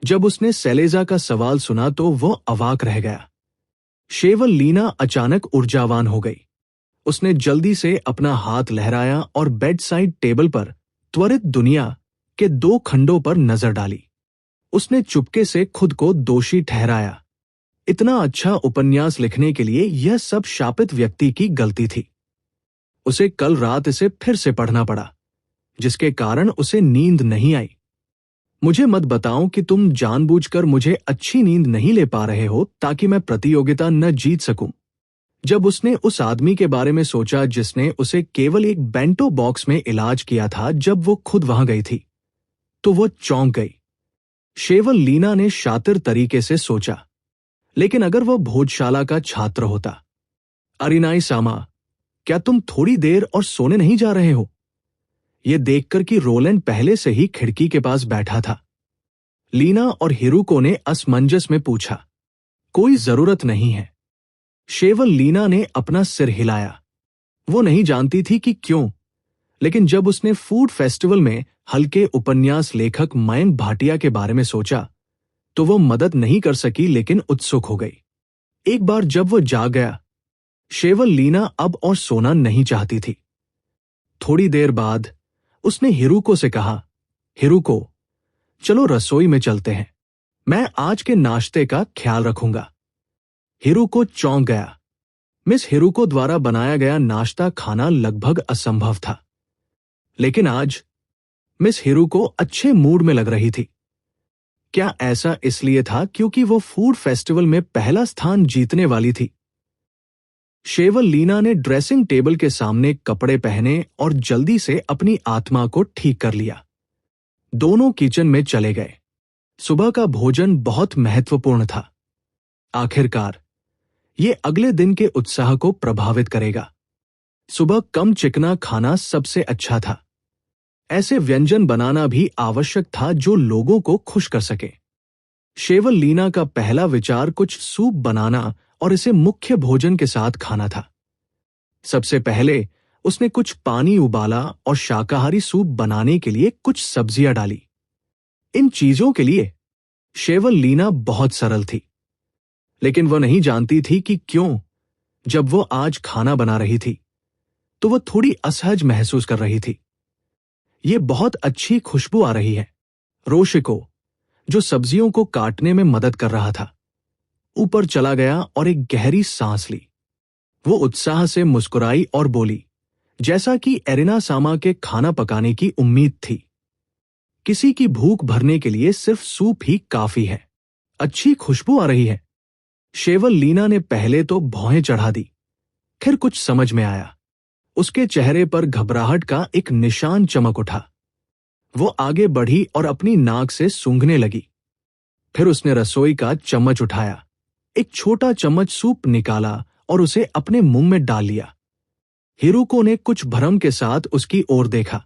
जब उसने शैलेजा का सवाल सुना तो वह अवाक रह गया। शेवल लीना अचानक ऊर्जावान हो गई। उसने जल्दी से अपना हाथ लहराया और बेड साइड टेबल पर त्वरित दुनिया के 2 खंडों पर नजर डाली। उसने चुपके से खुद को दोषी ठहराया। इतना अच्छा उपन्यास लिखने के लिए यह सब शापित व्यक्ति की गलती थी। उसे कल रात इसे फिर से पढ़ना पड़ा, जिसके कारण उसे नींद नहीं आई। मुझे मत बताओ कि तुम जानबूझकर मुझे अच्छी नींद नहीं ले पा रहे हो ताकि मैं प्रतियोगिता न जीत सकूं। जब उसने उस आदमी के बारे में सोचा जिसने उसे केवल एक बेंटो बॉक्स में इलाज किया था जब वो खुद वहां गई थी, तो वो चौंक गई। शेवल लीना ने शातिर तरीके से सोचा, लेकिन अगर वह भोजशाला का छात्र होता। अरिनाई सामा, क्या तुम थोड़ी देर और सोने नहीं जा रहे हो? यह देखकर कि रोलैंड पहले से ही खिड़की के पास बैठा था, लीना और हिरुको ने असमंजस में पूछा। कोई जरूरत नहीं है। शेवल लीना ने अपना सिर हिलाया। वो नहीं जानती थी कि क्यों, लेकिन जब उसने फूड फेस्टिवल में हल्के उपन्यास लेखक मयंक भाटिया के बारे में सोचा तो वो मदद नहीं कर सकी, लेकिन उत्सुक हो गई। एक बार जब वो जाग गया, शेवल लीना अब और सोना नहीं चाहती थी। थोड़ी देर बाद उसने हिरुको से कहा, हिरुको, चलो रसोई में चलते हैं, मैं आज के नाश्ते का ख्याल रखूंगा। हिरुको चौंक गया। मिस हिरुको द्वारा बनाया गया नाश्ता खाना लगभग असंभव था, लेकिन आज मिस हिरुको अच्छे मूड में लग रही थी। क्या ऐसा इसलिए था क्योंकि वो फूड फेस्टिवल में पहला स्थान जीतने वाली थी? शेवल लीना ने ड्रेसिंग टेबल के सामने कपड़े पहने और जल्दी से अपनी आत्मा को ठीक कर लिया। दोनों किचन में चले गए। सुबह का भोजन बहुत महत्वपूर्ण था। आखिरकार ये अगले दिन के उत्साह को प्रभावित करेगा। सुबह कम चिकना खाना सबसे अच्छा था। ऐसे व्यंजन बनाना भी आवश्यक था जो लोगों को खुश कर सके। शेवल लीना का पहला विचार कुछ सूप बनाना और इसे मुख्य भोजन के साथ खाना था। सबसे पहले उसने कुछ पानी उबाला और शाकाहारी सूप बनाने के लिए कुछ सब्जियां डाली। इन चीजों के लिए शेवल लीना बहुत सरल थी, लेकिन वह नहीं जानती थी कि क्यों जब वो आज खाना बना रही थी तो वह थोड़ी असहज महसूस कर रही थी। ये बहुत अच्छी खुशबू आ रही है। रोशिको, जो सब्जियों को काटने में मदद कर रहा था, ऊपर चला गया और एक गहरी सांस ली। वो उत्साह से मुस्कुराई और बोली, जैसा कि एरिना सामा के खाना पकाने की उम्मीद थी। किसी की भूख भरने के लिए सिर्फ सूप ही काफी है। अच्छी खुशबू आ रही है। शेवल लीना ने पहले तो भौहें चढ़ा दी, फिर कुछ समझ में आया। उसके चेहरे पर घबराहट का एक निशान चमक उठा। वो आगे बढ़ी और अपनी नाक से सूंघने लगी। फिर उसने रसोई का चम्मच उठाया, एक छोटा चम्मच सूप निकाला और उसे अपने मुंह में डाल लिया। हिरुको ने कुछ भ्रम के साथ उसकी ओर देखा।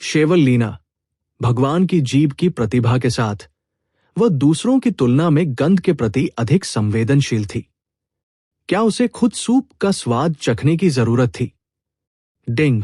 शेवल लीना, भगवान की जीभ की प्रतिभा के साथ, वह दूसरों की तुलना में गंध के प्रति अधिक संवेदनशील थी। क्या उसे खुद सूप का स्वाद चखने की जरूरत थी? डिंग।